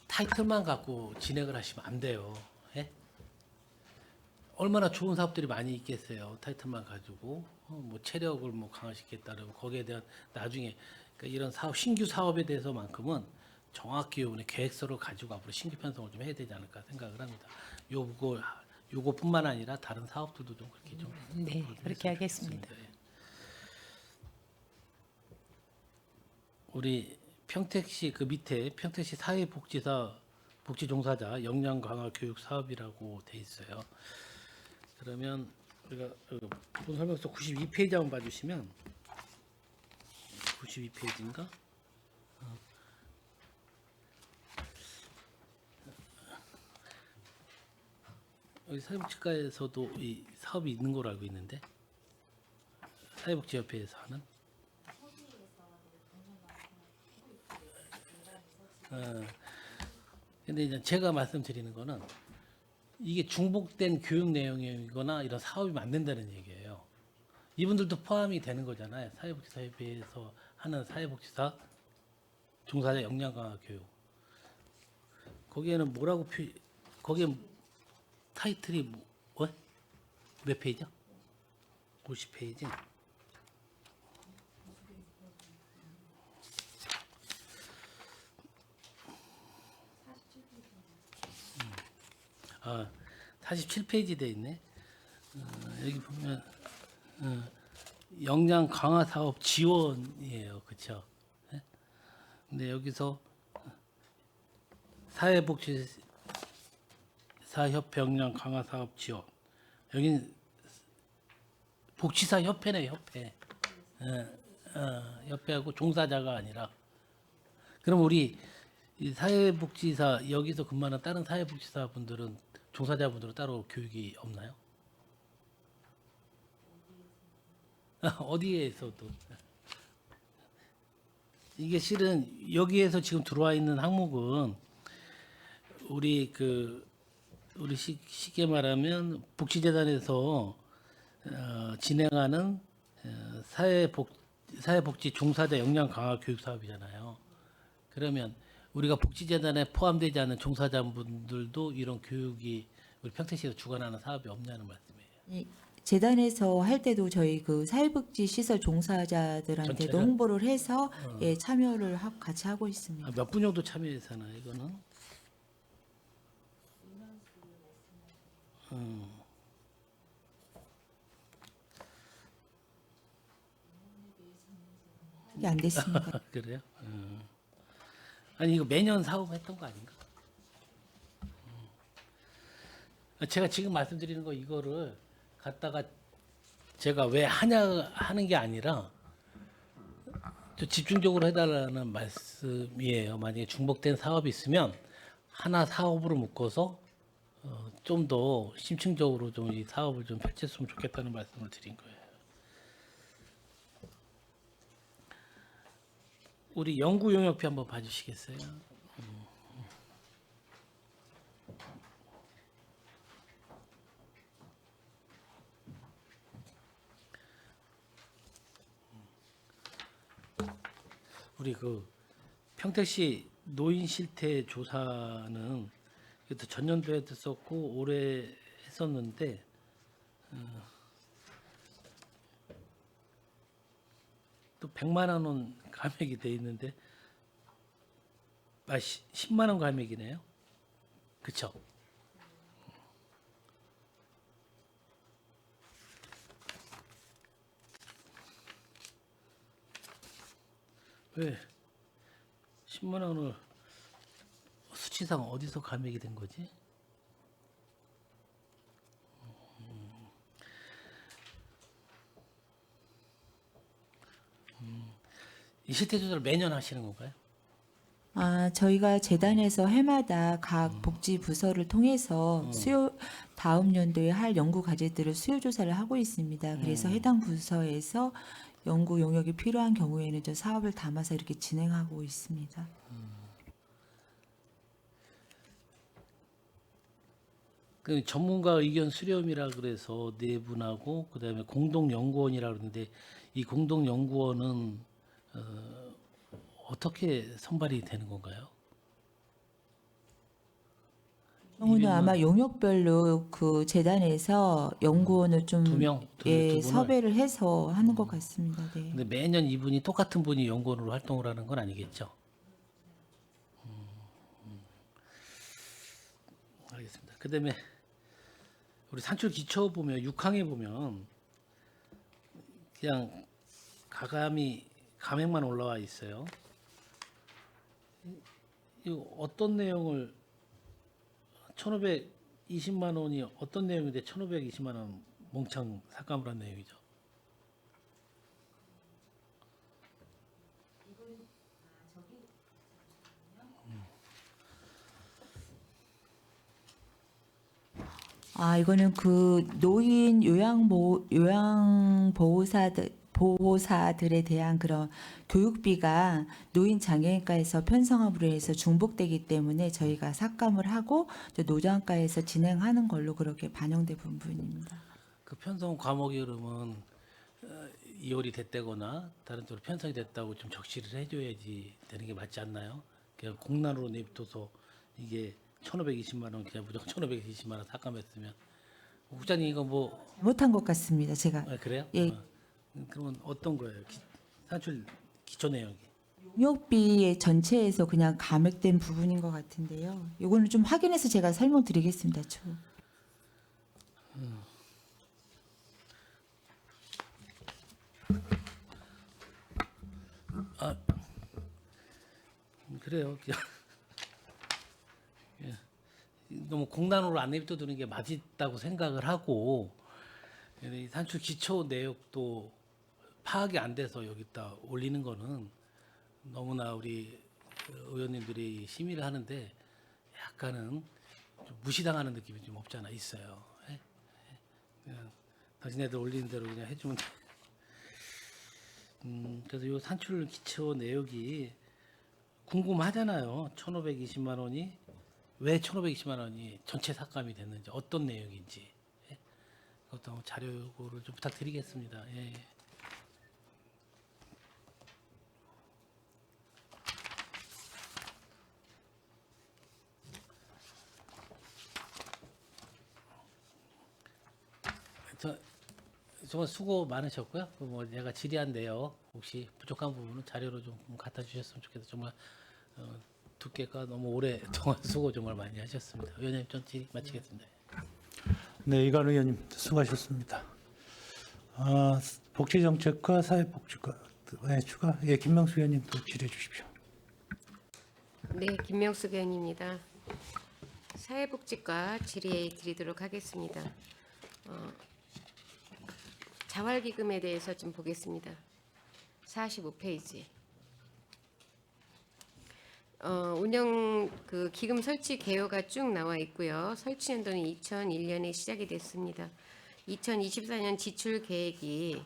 타이틀만 갖고 진행을 하시면 안 돼요. 예? 얼마나 좋은 사업들이 많이 있겠어요. 타이틀만 가지고 뭐 체력을 뭐 강화시키겠다 그러면 거기에 대한 나중에 그러니까 이런 사업 신규 사업에 대해서만큼은 정확히 요번에 계획서를 가지고 앞으로 신규 편성을 좀 해야 되지 않을까 생각을 합니다. 요거뿐만 아니라 다른 사업들도 좀 그렇게 좀 네, 그렇게 했으면 하겠습니다. 좋겠습니다. 예. 우리 평택시 그 밑에 평택시 사회복지사 복지종사자 역량 강화 교육 사업이라고 돼 있어요. 그러면 우리가 본 설명서 92페이지 한번 봐주시면 92페이지인가? 여기 사회복지과에서도 이 사업이 있는 걸로 알고 있는데 사회복지협회에서 하는 근데 이제 제가 말씀드리는 거는 이게 중복된 교육 내용이거나 이런 사업이 안 된다는 얘기예요. 이분들도 포함이 되는 거잖아요. 사회복지사협회에서 하는 사회복지사 종사자 역량 강화 교육. 거기에는 거기에 타이틀이 몇 페이지야? 50페이지. 아, 47페이지 돼 있네. 여기 보면 역량 강화 사업 지원이에요, 그렇죠? 근데 여기서 사회복지사 협회 역량 강화 사업 지원. 여기는 복지사 협회네, 협회. 협회하고 종사자가 아니라. 그럼 우리 이 사회복지사 여기서 근무하는 다른 사회복지사 분들은 종사자분들은 따로 교육이 없나요? 어디에서도 이게 실은 여기에서 지금 들어와 있는 항목은 우리 쉽게 말하면 복지재단에서 진행하는 사회복지 종사자 역량 강화 교육 사업이잖아요. 그러면 우리가 복지재단에 포함되지 않은 종사자분들도 이런 교육이 우리 평택시에서 주관하는 사업이 없냐는 말씀이에요. 이 재단에서 할 때도 저희 그 사회복지 시설 종사자들한테도 전체를? 홍보를 해서 참여를 같이 하고 있습니다. 몇 분 정도 참여해서나 이거는? 이게 안 됐습니다. 그래요? 아니 이거 매년 사업했던 거 아닌가? 제가 지금 말씀드리는 거 이거를 갖다가 제가 왜 하는 게 아니라 좀 집중적으로 해달라는 말씀이에요. 만약에 중복된 사업이 있으면 하나 사업으로 묶어서 좀 더 심층적으로 좀 이 사업을 좀 펼쳤으면 좋겠다는 말씀을 드린 거예요. 우리 연구 용역비 한번 봐주시겠어요? 우리 그 평택시 노인 실태 조사는 이것도 전년도에 했었고 올해 했었는데 또 100만 원 감액이 돼 있는데 10만 원 감액이네요. 그쵸? 왜 10만 원을 수치상 어디서 감액이 된 거지? 이 실태 조사를 매년 하시는 건가요? 저희가 재단에서 해마다 각 복지 부서를 통해서 다음 연도에 할 연구 과제들을 수요 조사를 하고 있습니다. 그래서 해당 부서에서 연구 용역이 필요한 경우에는 저 사업을 담아서 이렇게 진행하고 있습니다. 그 전문가 의견 수렴이라 그래서 네 분하고 그다음에 공동 연구원이라 그러는데 이 공동 연구원은 어떻게 선발이 되는 건가요? 경우는 아마 용역별로 그 재단에서 연구원을 좀 두 명, 두 분을? 섭외를 해서 하는 것 같습니다. 네. 근데 매년 이분이 똑같은 분이 연구원으로 활동을 하는 건 아니겠죠? 알겠습니다. 그다음에 우리 산출 기초 보면 6항에 보면 그냥 가맹만 올라와 있어요. 이거 어떤 내용을 1,520만 원이 어떤 내용인데 1,520만 원 몽창 삭감을 한 내용이죠. 이거는 그 노인 보호사들에 대한 그런 교육비가 노인 장애인과에서 편성함으로 해서 중복되기 때문에 저희가 삭감을 하고 저 노장과에서 진행하는 걸로 그렇게 반영된 부분입니다. 그 편성 과목이 그러면 이월이 됐다거나 다른 쪽으로 편성이 됐다고 좀 적시를 해줘야지 되는 게 맞지 않나요? 그냥 공란으로 내비둬서 이게 1,520만 원 그냥 무조건 1,520만 원 삭감했으면 국장님 이거 뭐 못한 것 같습니다. 제가 그래요? 예. 그러면 어떤 거예요? 산출 기초 내용이? 용역비의 전체에서 그냥 감액된 부분인 것 같은데요. 이거는 좀 확인해서 제가 설명드리겠습니다. 그래요. 그냥 예. 너무 공란으로 안 내비둬두는 게 맞다고 생각을 하고 이 산출 기초 내역도 파악이 안 돼서 여기다 올리는 거는 너무나 우리 의원님들이 심의를 하는데 약간은 좀 무시당하는 느낌이 좀 없잖아 있어요. 예? 그냥 당신네들 올리는 대로 그냥 해주면 돼. 그래서 이 산출 기초 내역이 궁금하잖아요. 1,520만 원이 왜 1,520만 원이 전체 삭감이 됐는지 어떤 내용인지 예? 그것도 한번 자료를 좀 부탁드리겠습니다. 예. 정말 수고 많으셨고요. 뭐 제가 질의한데요. 혹시 부족한 부분은 자료로 좀 갖다 주셨으면 좋겠어요. 정말 두께가 너무 오랫동안 수고 정말 많이 하셨습니다. 의원님 전 질의 마치겠습니다. 네, 이관 의원님 수고하셨습니다. 복지정책과 사회복지과 추가. 예, 김명수 의원님 또 질의해 주십시오. 네, 김명숙 의원입니다. 사회복지과 질의 드리도록 하겠습니다. 자활기금에 대해서 좀 보겠습니다. 45페이지. 운영 그 기금 설치 개요가 쭉 나와 있고요. 설치 연도는 2001년에 시작이 됐습니다. 2024년 지출 계획이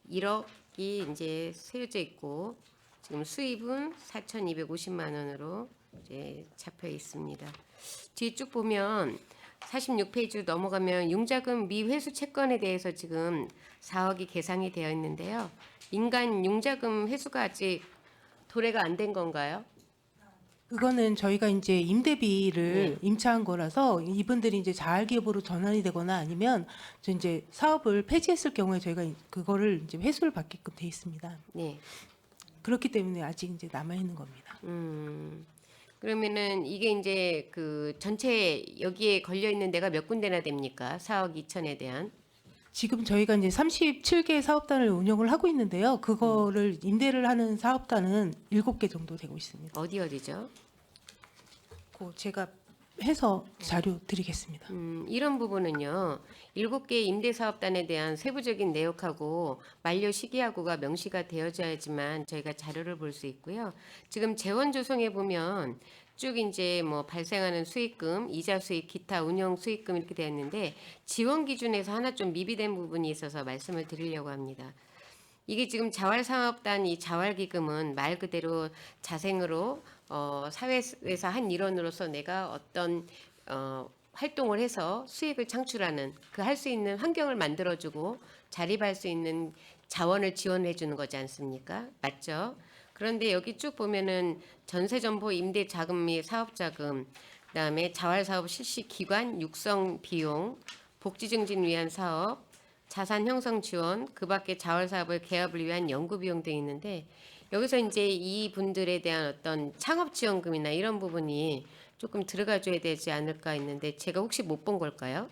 1억이 이제 세워져 있고 지금 수입은 4,250만 원으로 이제 잡혀 있습니다. 뒤쭉 보면 46페이지로 넘어가면 융자금 미회수 채권에 대해서 지금 4억이 계상이 되어 있는데요. 민간 융자금 회수가 아직 도래가 안 된 건가요? 그거는 저희가 이제 임대비를 임차한 거라서 이분들이 이제 자활기업으로 전환이 되거나 아니면 저 이제 사업을 폐지했을 경우에 저희가 그거를 이제 회수를 받게끔 돼 있습니다. 네. 그렇기 때문에 아직 이제 남아 있는 겁니다. 그러면은 이게 이제 그 전체 여기에 걸려 있는 데가 몇 군데나 됩니까? 4억 2천에 대한. 지금 저희가 이제 37개 사업단을 운영을 하고 있는데요. 그거를 임대를 하는 사업단은 7개 정도 되고 있습니다. 어디죠? 제가 해서 자료 드리겠습니다. 이런 부분은요. 7개 임대사업단에 대한 세부적인 내역하고 만료 시기하고가 명시가 되어져야지만 저희가 자료를 볼 수 있고요. 지금 재원 조성에 보면 쭉 이제 뭐 발생하는 수익금, 이자 수익, 기타 운영 수익금 이렇게 되어 있는데 지원 기준에서 하나 좀 미비된 부분이 있어서 말씀을 드리려고 합니다. 이게 지금 자활사업단 이 자활기금은 말 그대로 자생으로 사회에서 한 일원으로서 내가 어떤 활동을 해서 수익을 창출하는 그 할 수 있는 환경을 만들어주고 자립할 수 있는 자원을 지원해 주는 거지 않습니까? 맞죠? 그런데 여기 쭉 보면은 전세점포 임대 자금 및 사업 자금, 그다음에 자활사업 실시 기관 육성 비용, 복지 증진 위한 사업, 자산 형성 지원, 그밖에 자활 사업을 개업을 위한 연구 비용 등이 있는데 여기서 이제 이 분들에 대한 어떤 창업 지원금이나 이런 부분이 조금 들어가 줘야 되지 않을까 했는데 제가 혹시 못 본 걸까요?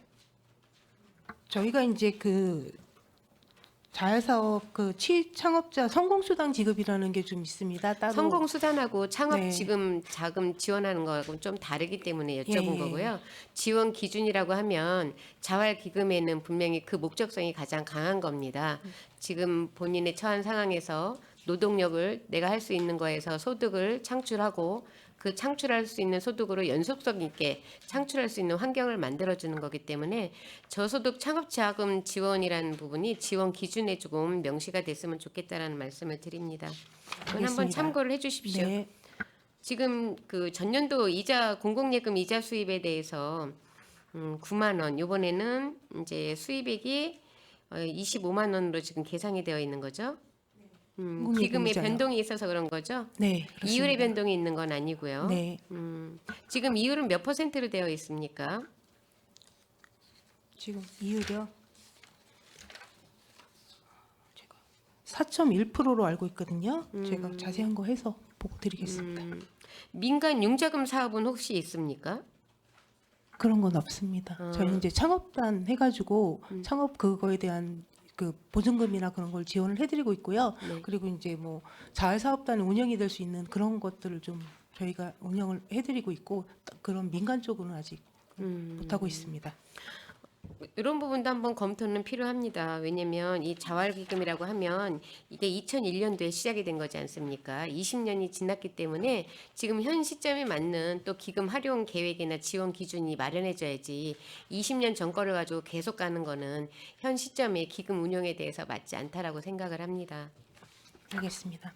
저희가 이제 그 자활사업 그 취창업자 성공수당 지급이라는 게 좀 있습니다. 따로 성공 수단하고 창업 네. 지금 자금 지원하는 거하고는 좀 다르기 때문에 여쭤본 예. 거고요. 지원 기준이라고 하면 자활 기금에는 분명히 그 목적성이 가장 강한 겁니다. 지금 본인의 처한 상황에서 노동력을 내가 할 수 있는 거에서 소득을 창출하고 그 창출할 수 있는 소득으로 연속성 있게 창출할 수 있는 환경을 만들어주는 거기 때문에 저소득 창업자금 지원이라는 부분이 지원 기준에 조금 명시가 됐으면 좋겠다라는 말씀을 드립니다. 그건 한번 알겠습니다. 참고를 해주십시오. 네. 지금 그 전년도 이자 공공예금 이자 수입에 대해서 9만 원 이번에는 이제 수입액이 25만 원으로 지금 계상이 되어 있는 거죠. 공공예금 기금의 이자요. 변동이 있어서 그런 거죠. 네, 그렇습니다. 이율의 변동이 있는 건 아니고요. 네. 지금 이율은 몇 퍼센트로 되어 있습니까? 지금 이율이요. 제가 4.1%로 알고 있거든요. 제가 자세한 거 해서 보고 드리겠습니다. 민간 융자금 사업은 혹시 있습니까? 그런 건 없습니다. 저희 이제 창업단 해가지고 창업 그거에 대한 그 보증금이나 그런 걸 지원을 해드리고 있고요. 네. 그리고 이제 뭐 자활사업단 운영이 될 수 있는 그런 것들을 좀 저희가 운영을 해드리고 있고 그런 민간 쪽으로는 아직 못하고 있습니다. 이런 부분도 한번 검토는 필요합니다. 왜냐하면 이 자활기금이라고 하면 이게 2001년도에 시작이 된 거지 않습니까? 20년이 지났기 때문에 지금 현 시점에 맞는 또 기금 활용 계획이나 지원 기준이 마련해져야지 20년 전 거를 가지고 계속 가는 거는 현 시점에 기금 운용에 대해서 맞지 않다라고 생각을 합니다. 알겠습니다.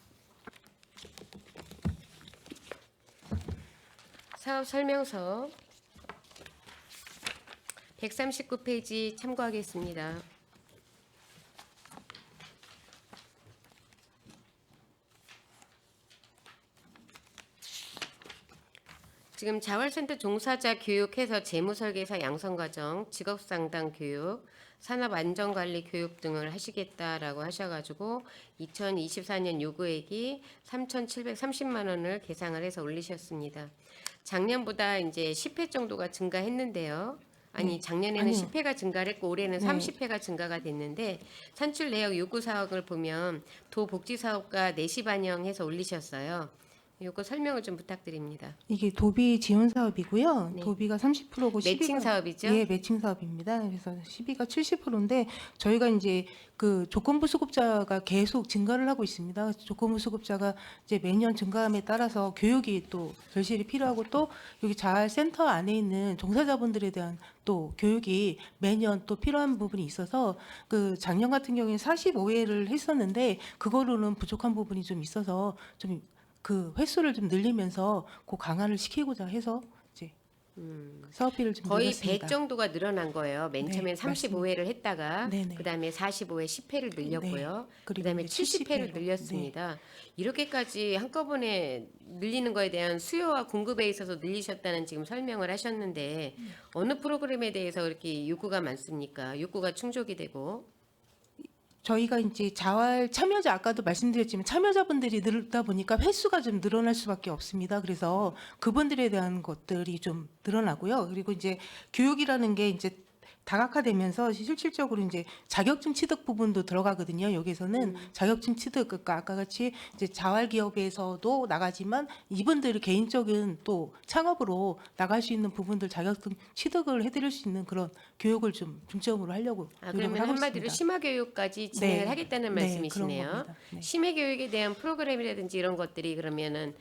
사업 설명서 139페이지 참고하겠습니다. 지금 자활센터 종사자 교육해서 재무설계사 양성과정, 직업상담 교육, 산업안전관리 교육 등을 하시겠다라고 하셔가지고 2024년 요구액이 3,730만 원을 계상을 해서 올리셨습니다. 작년보다 이제 10회 정도가 증가했는데요. 아니 작년에는 아니요. 10회가 증가를 했고 올해는 네. 30회가 증가가 됐는데 산출 내역 요구 사항을 보면 도복지사업과 내시 반영해서 올리셨어요. 요거 설명을 좀 부탁드립니다. 이게 도비 지원 사업이고요. 네. 도비가 30%고 매칭 사업이죠? 예, 매칭 사업입니다. 그래서 12가 70%인데 저희가 이제 그 조건부 수급자가 계속 증가를 하고 있습니다. 조건부 수급자가 이제 매년 증가함에 따라서 교육이 또 절실히 필요하고 또 여기 자활센터 안에 있는 종사자분들에 대한 또 교육이 매년 또 필요한 부분이 있어서 그 작년 같은 경우에는 45회를 했었는데 그거로는 부족한 부분이 좀 있어서 좀 그 횟수를 좀 늘리면서 그 강화를 시키고자 해서 이제 사업비를 좀 거의 늘렸습니다. 100 정도가 늘어난 거예요. 맨 네, 처음엔 35회를 했다가 네네. 그다음에 45회 10회를 늘렸고요. 네. 그리고 그다음에 이제 70회를 70회로. 늘렸습니다. 이렇게까지 한꺼번에 늘리는 거에 대한 수요와 공급에 있어서 늘리셨다는 지금 설명을 하셨는데 어느 프로그램에 대해서 그렇게 요구가 많습니까? 요구가 충족이 되고 저희가 이제 자활 참여자 아까도 말씀드렸지만 참여자분들이 늘다 보니까 횟수가 좀 늘어날 수밖에 없습니다. 그래서 그분들에 대한 것들이 좀 늘어나고요. 그리고 이제 교육이라는 게 이제 다각화되면서 실질적으로 이제 자격증 취득 부분도 들어가거든요. 여기서는 자격증 취득, 그러니까 아까 같이 이제 자활 기업에서도 나가지만 이분들이 개인적인 또 창업으로 나갈 수 있는 부분들 자격증 취득을 해드릴 수 있는 그런 교육을 좀 중점으로 하려고 아, 노력을 그러면 하고 한마디로 있습니다. 심화 교육까지 진행을 네. 하겠다는 네, 말씀이시네요. 그런 겁니다. 네. 심화 교육에 대한 프로그램이라든지 이런 것들이 그러면은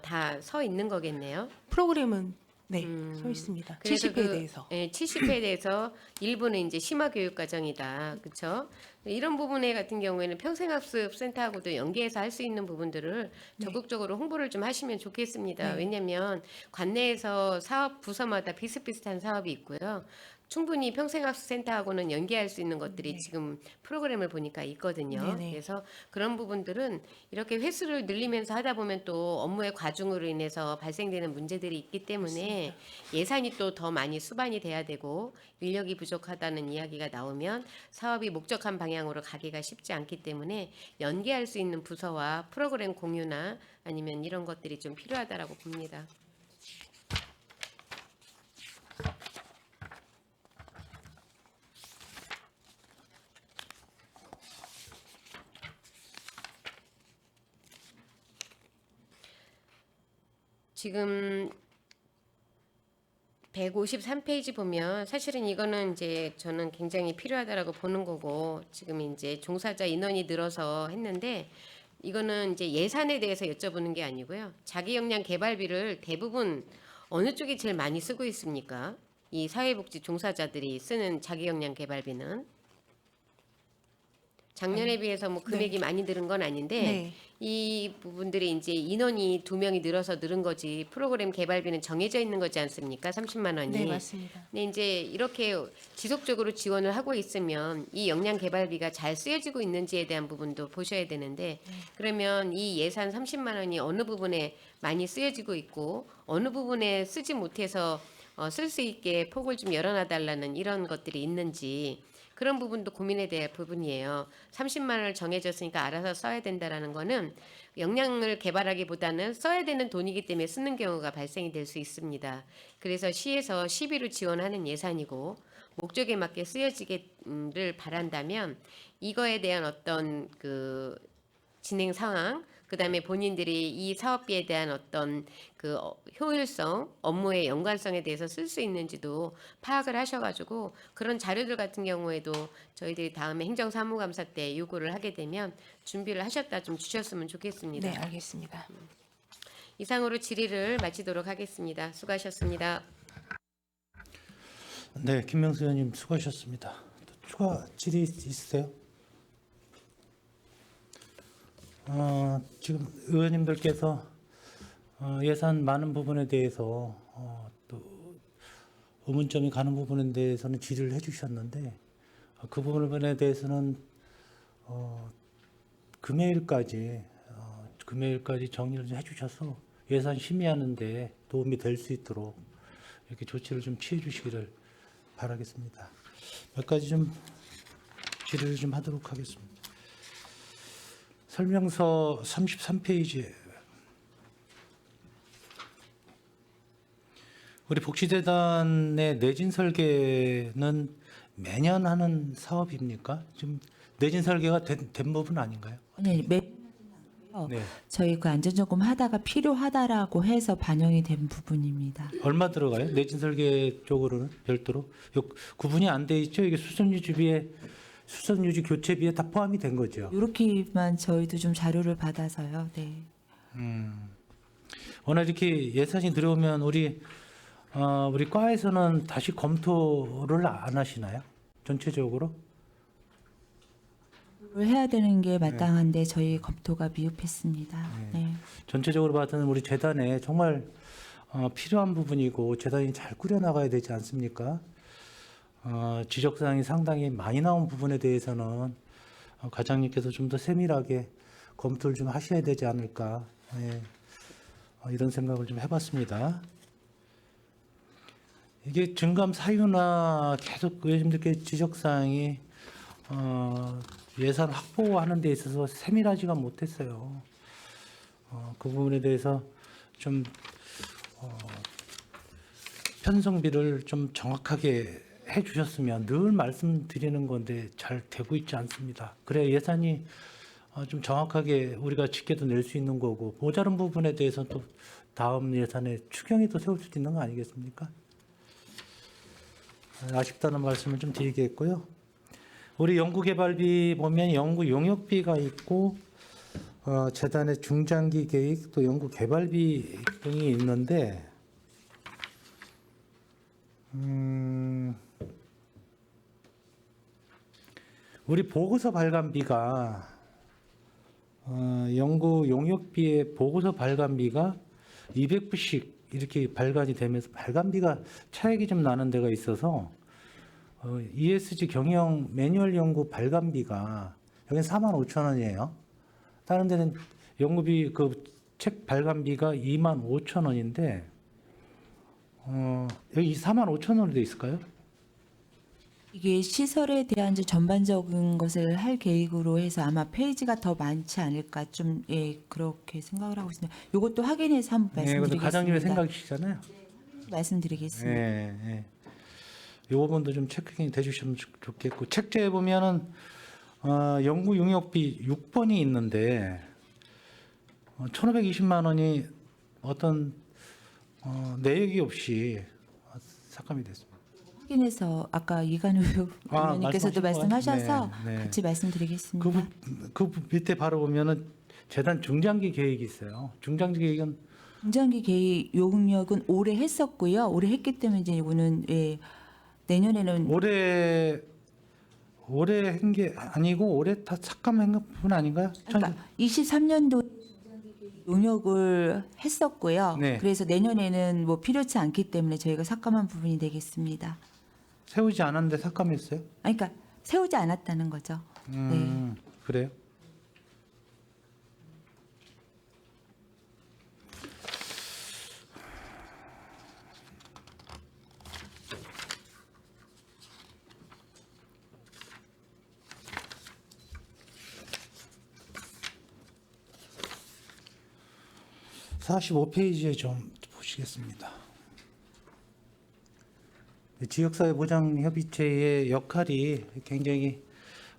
다 서 있는 거겠네요. 프로그램은 네, 서 있습니다. 그래서 70회에 대해서. 70회에 대해서 일부는 이제 심화 교육 과정이다. 그렇죠? 이런 부분에 같은 경우에는 평생학습 센터하고도 연계해서 할 수 있는 부분들을 적극적으로 홍보를 좀 하시면 좋겠습니다. 네. 왜냐하면 관내에서 사업 부서마다 비슷비슷한 사업이 있고요. 충분히 평생학습 센터하고는 연계할 수 있는 것들이 지금 프로그램을 보니까 있거든요. 네네. 그래서 그런 부분들은 이렇게 횟수를 늘리면서 하다 보면 또 업무의 과중으로 인해서 발생되는 문제들이 있기 때문에 예산이 또 더 많이 수반이 돼야 되고 인력이 부족하다는 이야기가 나오면 사업이 목적한 방향으로 가기가 쉽지 않기 때문에 연계할 수 있는 부서와 프로그램 공유나 아니면 이런 것들이 좀 필요하다라고 봅니다. 지금 153페이지 보면 사실은 이거는 이제 저는 굉장히 필요하다라고 보는 거고 지금 이제 종사자 인원이 늘어서 했는데 이거는 이제 예산에 대해서 여쭤보는 게 아니고요. 자기 역량 개발비를 대부분 어느 쪽이 제일 많이 쓰고 있습니까? 이 사회복지 종사자들이 쓰는 자기 역량 개발비는 작년에 비해서 뭐 금액이 많이 늘은 건 아닌데 네. 이 부분들이 이제 인원이 2명이 늘어서 늘은 거지 프로그램 개발비는 정해져 있는 거지 않습니까? 30만 원이. 네, 맞습니다. 근데 이제 이렇게 지속적으로 지원을 하고 있으면 이 역량 개발비가 잘 쓰여지고 있는지에 대한 부분도 보셔야 되는데 그러면 이 예산 30만 원이 어느 부분에 많이 쓰여지고 있고 어느 부분에 쓰지 못해서 쓸 수 있게 폭을 좀 열어놔달라는 이런 것들이 있는지 그런 부분도 고민에 대한 부분이에요. 30만 원을 정해졌으니까 알아서 써야 된다라는 거는 역량을 개발하기보다는 써야 되는 돈이기 때문에 쓰는 경우가 발생이 될 수 있습니다. 그래서 시에서 시비로 지원하는 예산이고 목적에 맞게 쓰여지기를 바란다면 이거에 대한 어떤 그 진행 상황 그다음에 본인들이 이 사업비에 대한 어떤 그 효율성, 업무의 연관성에 대해서 쓸 수 있는지도 파악을 하셔가지고 그런 자료들 같은 경우에도 저희들이 다음에 행정사무감사 때 요구를 하게 되면 준비를 하셨다 좀 주셨으면 좋겠습니다. 네, 알겠습니다. 이상으로 질의를 마치도록 하겠습니다. 수고하셨습니다. 네, 김명수 의원님 수고하셨습니다. 또 추가 질의 있으세요? 지금 의원님들께서 예산 많은 부분에 대해서 또 의문점이 가는 부분에 대해서는 질의를 해주셨는데 그 부분에 대해서는 금요일까지 정리를 좀 해주셔서 예산 심의하는데 도움이 될 수 있도록 이렇게 조치를 좀 취해 주시기를 바라겠습니다. 몇 가지 좀 질의를 좀 하도록 하겠습니다. 설명서 33페이지에 우리 복지재단의 내진 설계는 매년 하는 사업입니까? 지금 내진 설계가 된 부분 아닌가요? 아니, 네. 저희 그 안전점검 하다가 필요하다라고 해서 반영이 된 부분입니다. 얼마 들어가요? 내진 설계 쪽으로는 별도로 구분이 안 돼 있죠? 이게 수선유지비에 수선유지 교체비에 다 포함이 된 거죠. 이렇게만 저희도 좀 자료를 받아서요. 네. 워낙 이렇게 예산이 들어오면 우리 과에서는 다시 검토를 안 하시나요? 전체적으로? 해야 되는 게 마땅한데 저희 검토가 미흡했습니다. 네. 전체적으로 봐서는 우리 재단에 정말 필요한 부분이고 재단이 잘 꾸려나가야 되지 않습니까? 지적사항이 상당히 많이 나온 부분에 대해서는 과장님께서 좀 더 세밀하게 검토를 좀 하셔야 되지 않을까 이런 생각을 좀 해봤습니다. 이게 증감 사유나 계속 의원님들께 지적사항이 예산 확보하는 데 있어서 세밀하지가 못했어요. 그 부분에 대해서 좀 편성비를 좀 정확하게 주셨으면 늘 말씀드리는 건데 잘 되고 있지 않습니다. 그래야 예산이 좀 정확하게 우리가 집계도 낼 수 있는 거고 모자른 부분에 대해서는 또 다음 예산에 추경이 또 세울 수 있는 거 아니겠습니까? 아쉽다는 말씀을 좀 드리겠고요. 우리 연구개발비 보면 연구 용역비가 있고 재단의 중장기 계획 또 연구개발비 등이 있는데 우리 보고서 발간비가 연구 용역비의 보고서 발간비가 200부씩 이렇게 발간이 되면서 발간비가 차익이 좀 나는 데가 있어서 ESG 경영 매뉴얼 연구 발간비가 여기는 45,000원이에요. 다른 데는 연구비 그 책 발간비가 25,000원인데 여기 45,000원으로 돼 있을까요? 이게 시설에 대한 이제 전반적인 것을 할 계획으로 해서 아마 페이지가 더 많지 않을까 좀 그렇게 생각을 하고 있습니다. 이것도 확인해서 한번 네, 그것도 말씀드리겠습니다. 과장님의 생각이시잖아요. 말씀드리겠습니다. 네, 네. 이 부분도 좀 체크해 주시면 좋겠고 책자에 보면은 연구 용역비 6번이 있는데 1,520만 원이 어떤 내역이 없이 삭감이 됐습니다. 확인해서 아까 이관우 의원님께서도 말씀하신 말씀하셔서 거예요? 네, 네. 같이 말씀드리겠습니다. 그 밑에 바로 보면은 재단 중장기 계획이 있어요. 중장기 계획은 중장기 계획 요금력은 올해 했었고요. 올해 했기 때문에 이제 이거는 내년에는 올해 한 게 아니고 올해 다 삭감한 부분 아닌가요? 그러니까 23년도 용역을 했었고요. 네. 그래서 내년에는 뭐 필요치 않기 때문에 저희가 삭감한 부분이 되겠습니다. 세우지 않았는데 삭감했어요? 그러니까 세우지 않았다는 거죠. 그래요? (45페이지에) 좀 보시겠습니다. 지역사회보장협의체의 역할이 굉장히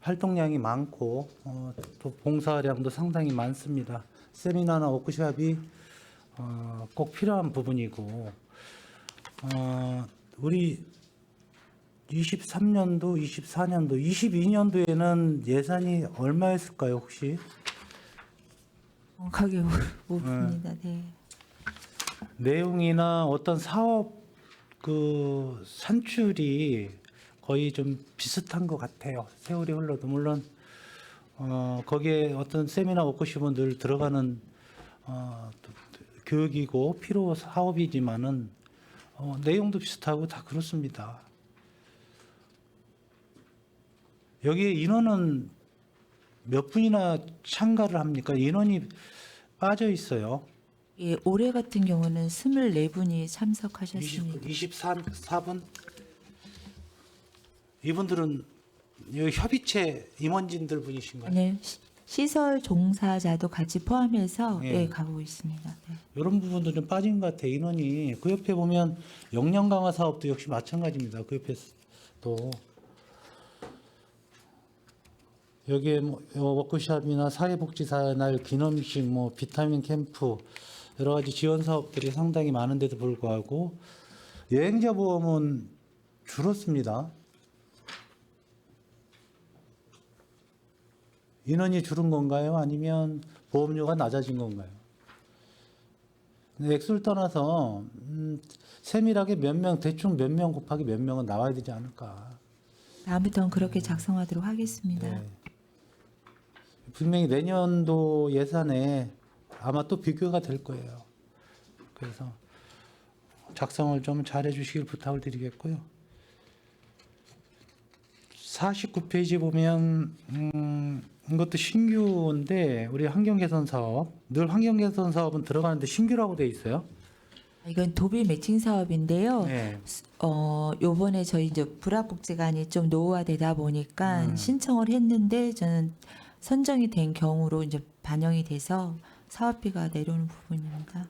활동량이 많고 또 봉사량도 상당히 많습니다. 세미나나 워크숍이 꼭 필요한 부분이고 우리 23년도, 24년도, 22년도에는 예산이 얼마였을까요 혹시? 정확하게 모릅니다. 네. 내용이나 어떤 사업 그 산출이 거의 좀 비슷한 것 같아요. 세월이 흘러도 물론 거기에 어떤 세미나 워크숍은 늘 들어가는 또 교육이고 필요 사업이지만은 내용도 비슷하고 다 그렇습니다. 여기에 인원은 몇 분이나 참가를 합니까? 인원이 빠져 있어요. 예, 올해 같은 경우는 24분이 참석하셨습니다. 24분? 이분들은 이 협의체 임원진들 분이신가요? 네, 시설 종사자도 같이 포함해서 예. 가고 있습니다. 네. 이런 부분도 좀 빠진 것 같아요. 인원이. 그 옆에 보면 역량 강화 사업도 역시 마찬가지입니다. 그 옆에도 여기에 뭐 워크숍이나 사회복지사 날 기념식, 뭐 비타민 캠프 여러 가지 지원 사업들이 상당히 많은데도 불구하고 여행자 보험은 줄었습니다. 인원이 줄은 건가요? 아니면 보험료가 낮아진 건가요? 액수를 떠나서 세밀하게 몇 명, 대충 몇 명 곱하기 몇 명은 나와야 되지 않을까. 다음부터는 그렇게 작성하도록 하겠습니다. 네. 분명히 내년도 예산에 아마 또 비교가 될 거예요. 그래서 작성을 좀 잘해 주시길 부탁을 드리겠고요. 49페이지 보면 이것도 신규인데 우리 환경개선 사업, 늘 환경개선 사업은 들어가는데 신규라고 돼 있어요. 이건 도비 매칭 사업인데요. 네. 요번에 저희 이제 불합복지관이 좀 노후화되다 보니까 신청을 했는데 저는 선정이 된 경우로 이제 반영이 돼서 사업비가 내려오는 부분입니다.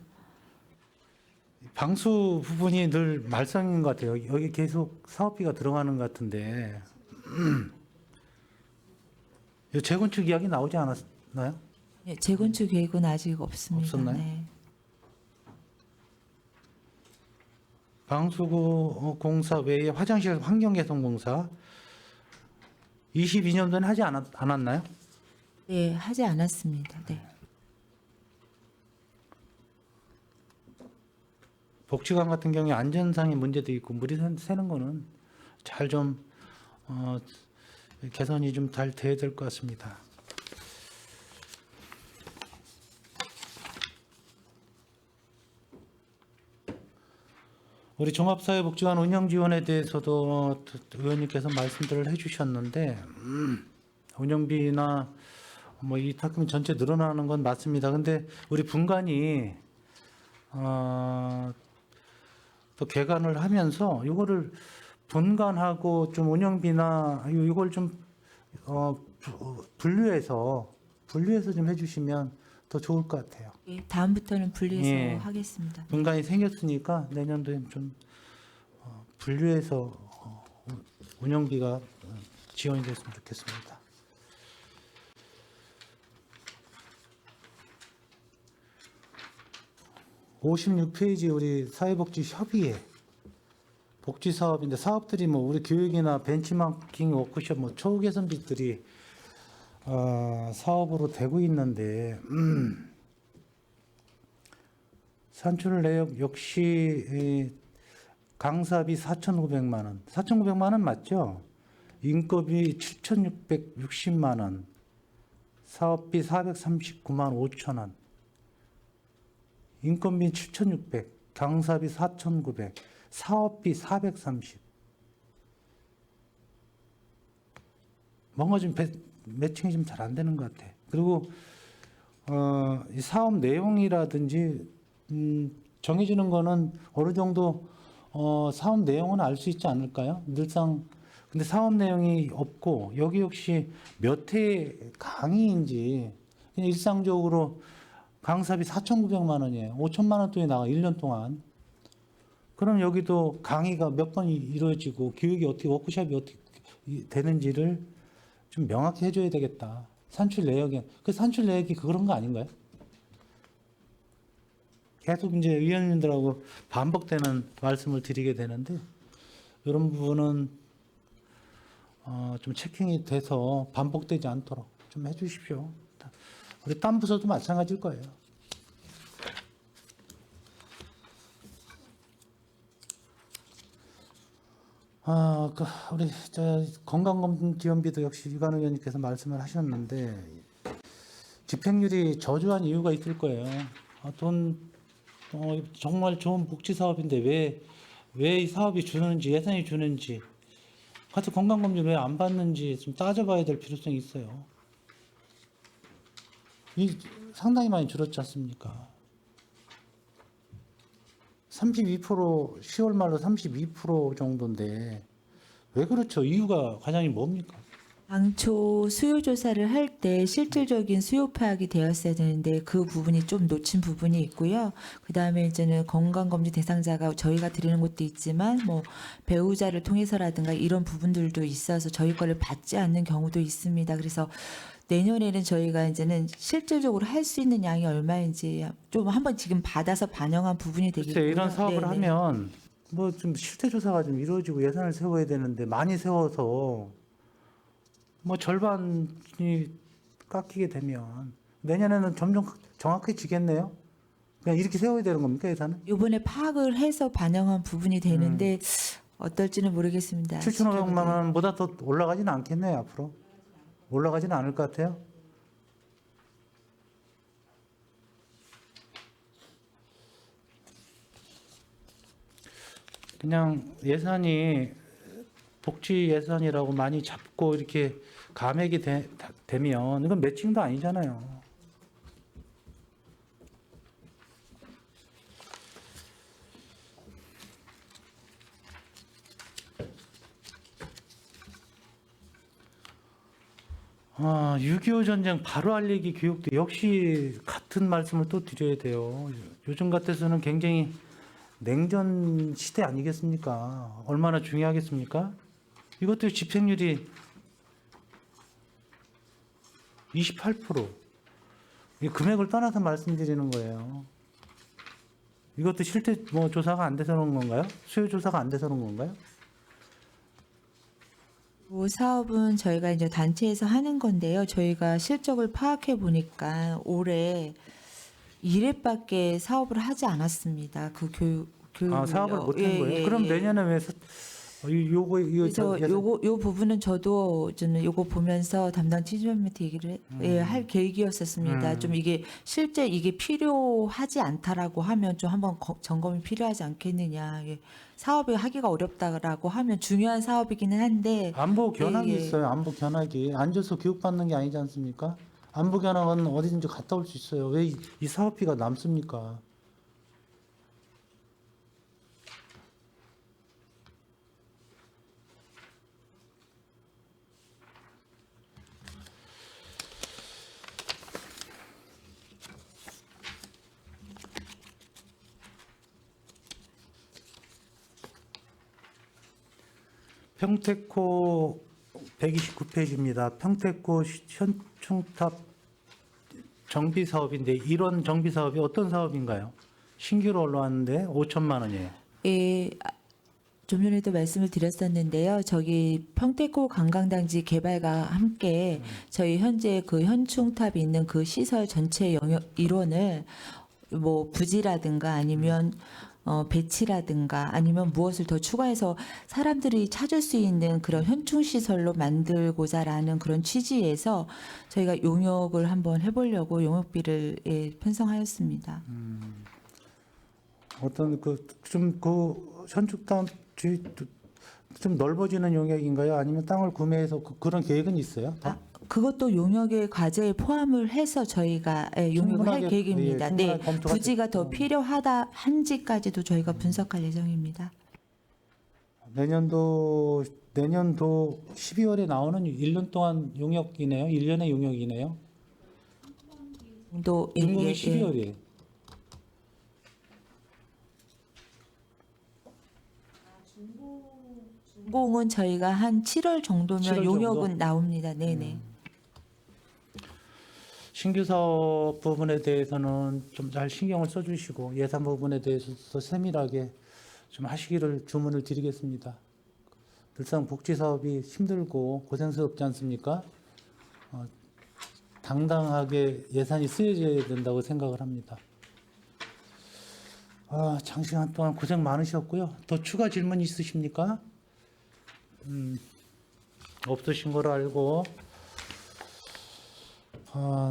방수 부분이 늘 말썽인 것 같아요. 여기 계속 사업비가 들어가는 것 같은데 이 재건축 이야기 나오지 않았나요? 예, 재건축 계획은 아직 없습니다. 없었나요? 네. 방수구 공사 외에 화장실 환경 개선 공사 22년도에 하지 않았나요? 네, 하지 않았습니다. 네. 복지관 같은 경우에 안전상의 문제도 있고 물이 새는 거는 잘 좀 개선이 좀 잘 돼야 될 것 같습니다. 우리 종합사회복지관 운영 지원에 대해서도 의원님께서 말씀들을 해주셨는데 운영비나 뭐 이 탁금 전체 늘어나는 건 맞습니다. 근데 우리 분관이 또 개관을 하면서 이거를 분관하고 좀 운영비나 이걸 좀 분류해서 좀 해주시면 더 좋을 것 같아요. 예, 다음부터는 분리해서 예. 하겠습니다. 분관이 생겼으니까 내년도에 좀 분류해서 운영비가 지원이 됐으면 좋겠습니다. (56페이지) 우리 사회복지협의회 복지사업인데 사업들이 뭐 우리 교육이나 벤치마킹 워크숍 뭐 처우 개선비들이 사업으로 되고 있는데 산출 내역 역시 강사비 4,900만 원, 4,900만 원 맞죠? 인건비 7,660만 원, 사업비 439만 5천 원, 인건비 7,600, 강사비 4,900, 사업비 430. 뭔가 좀 매칭이 좀 잘 안 되는 것 같아. 그리고 이 사업 내용이라든지 정해지는 거는 어느 정도 사업 내용은 알 수 있지 않을까요? 늘상 근데 사업 내용이 없고 여기 역시 몇 회 강의인지 그냥 일상적으로 강사비 4,900만 원이에요. 5천만 원 돈이 나가 1년 동안. 그럼 여기도 강의가 몇 번 이루어지고 교육이 어떻게 워크숍이 어떻게 되는지를 좀 명확히 해줘야 되겠다. 산출 내역에 그 산출 내역이 그런 거 아닌가요? 계속 이제 위원님들하고 반복되는 말씀을 드리게 되는데 이런 부분은 좀 체킹이 돼서 반복되지 않도록 좀 해주십시오. 우리 딴 부서도 마찬가지일 거예요. 우리 건강검진 지원비도 역시 유관우 의원님께서 말씀을 하셨는데 집행률이 저조한 이유가 있을 거예요. 정말 좋은 복지 사업인데 왜 이 사업이 주는지 예산이 주는지 같은 건강검진 왜 안 받는지 좀 따져봐야 될 필요성이 있어요. 상당히 많이 줄었지 않습니까? 32% 10월 말로 32% 정도인데 왜 그렇죠? 이유가 과장님 뭡니까? 당초 수요 조사를 할 때 실질적인 수요 파악이 되었어야 되는데 그 부분이 좀 놓친 부분이 있고요. 그다음에 이제는 건강검진 대상자가 저희가 드리는 것도 있지만 뭐 배우자를 통해서라든가 이런 부분들도 있어서 저희 거를 받지 않는 경우도 있습니다. 그래서 내년에는 저희가 이제는 실질적으로 할 수 있는 양이 얼마인지 좀 한번 지금 받아서 반영한 부분이 되겠고요. 글쎄 이런 사업을 네네. 하면 뭐 좀 실태 조사가 좀 이루어지고 예산을 세워야 되는데 많이 세워서 뭐 절반이 깎이게 되면 내년에는 점점 정확해지겠네요. 그냥 이렇게 세워야 되는 겁니까 예산은? 이번에 파악을 해서 반영한 부분이 되는데 어떨지는 모르겠습니다. 7,500만 원보다 더 올라가지는 않겠네요 앞으로. 올라가지는 않을 것 같아요. 그냥 예산이 복지 예산이라고 많이 잡고 이렇게 감액이 되면 이건 매칭도 아니잖아요. 아, 6.25 전쟁 바로 알리기 교육도 역시 같은 말씀을 또 드려야 돼요. 요즘 같아서는 굉장히 냉전 시대 아니겠습니까? 얼마나 중요하겠습니까? 이것도 집행률이 28%. 이 금액을 떠나서 말씀드리는 거예요. 이것도 실태 뭐 조사가 안 돼서 그런 건가요? 수요 조사가 안 돼서 그런 건가요? 이 사업은 저희가 이제 단체에서 하는 건데요. 저희가 실적을 파악해 보니까 올해 1회밖에 사업을 하지 않았습니다. 그 교육 사업을 못 한 거예요? 그럼 내년에 왜 그래서 요 부분은 저는 요거 보면서 담당 취재원한테 얘기를 할 계획이었었습니다. 좀 이게 실제 이게 필요하지 않다라고 하면 좀 한번 점검이 필요하지 않겠느냐. 이게 사업이 하기가 어렵다라고 하면 중요한 사업이기는 한데 안보 견학이 예. 있어요. 안보 견학이 앉아서 교육받는 게 아니지 않습니까? 안보 견학은 어디든지 갔다 올 수 있어요. 왜 이 사업비가 남습니까? 평택호 129페이지입니다. 평택호 현충탑 정비 사업인데 이런 정비 사업이 어떤 사업인가요? 신규로 올라왔는데 5천만 원이에요. 예, 좀 전에도 말씀을 드렸었는데요. 저기 평택호 관광단지 개발과 함께 저희 현재 그 현충탑이 있는 그 시설 전체 영역 일원을 뭐 부지라든가 아니면 배치라든가 아니면 무엇을 더 추가해서 사람들이 찾을 수 있는 그런 현충 시설로 만들고자라는 그런 취지에서 저희가 용역을 한번 해보려고 용역비를 편성하였습니다. 어떤 좀 현충탑 좀 넓어지는 용역인가요? 아니면 땅을 구매해서 그런 계획은 있어요? 그것도 용역의 과제에 포함을 해서 저희가 용역을 할 충분하게, 계획입니다. 예, 네, 충분하게 검토가 부지가 더 필요하다 한지까지도 저희가 분석할 예정입니다. 내년도 12월에 나오는 1년 동안 용역이네요. 1년의 용역이네요. 또 준공이 12월이에요. 공은 저희가 한 7월 정도면 7월 용역은 정도? 나옵니다. 네네. 신규 사업 부분에 대해서는 좀 잘 신경을 써주시고 예산 부분에 대해서 세밀하게 좀 하시기를 주문을 드리겠습니다. 늘상 복지 사업이 힘들고 고생스럽지 않습니까? 당당하게 예산이 쓰여져야 된다고 생각을 합니다. 장시간 동안 고생 많으셨고요. 더 추가 질문 있으십니까? 없으신 걸로 알고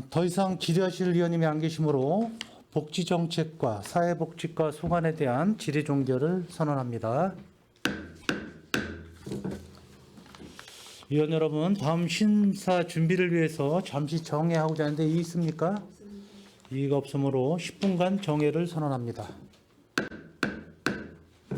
더 이상 질의하실 위원님이 안 계시므로 복지정책과 사회복지과 소관에 대한 질의 종결을 선언합니다. 위원 여러분, 다음 심사 준비를 위해서 잠시 정회하고자 하는데 이의 있습니까? 이의가 없으므로 10분간 정회를 선언합니다.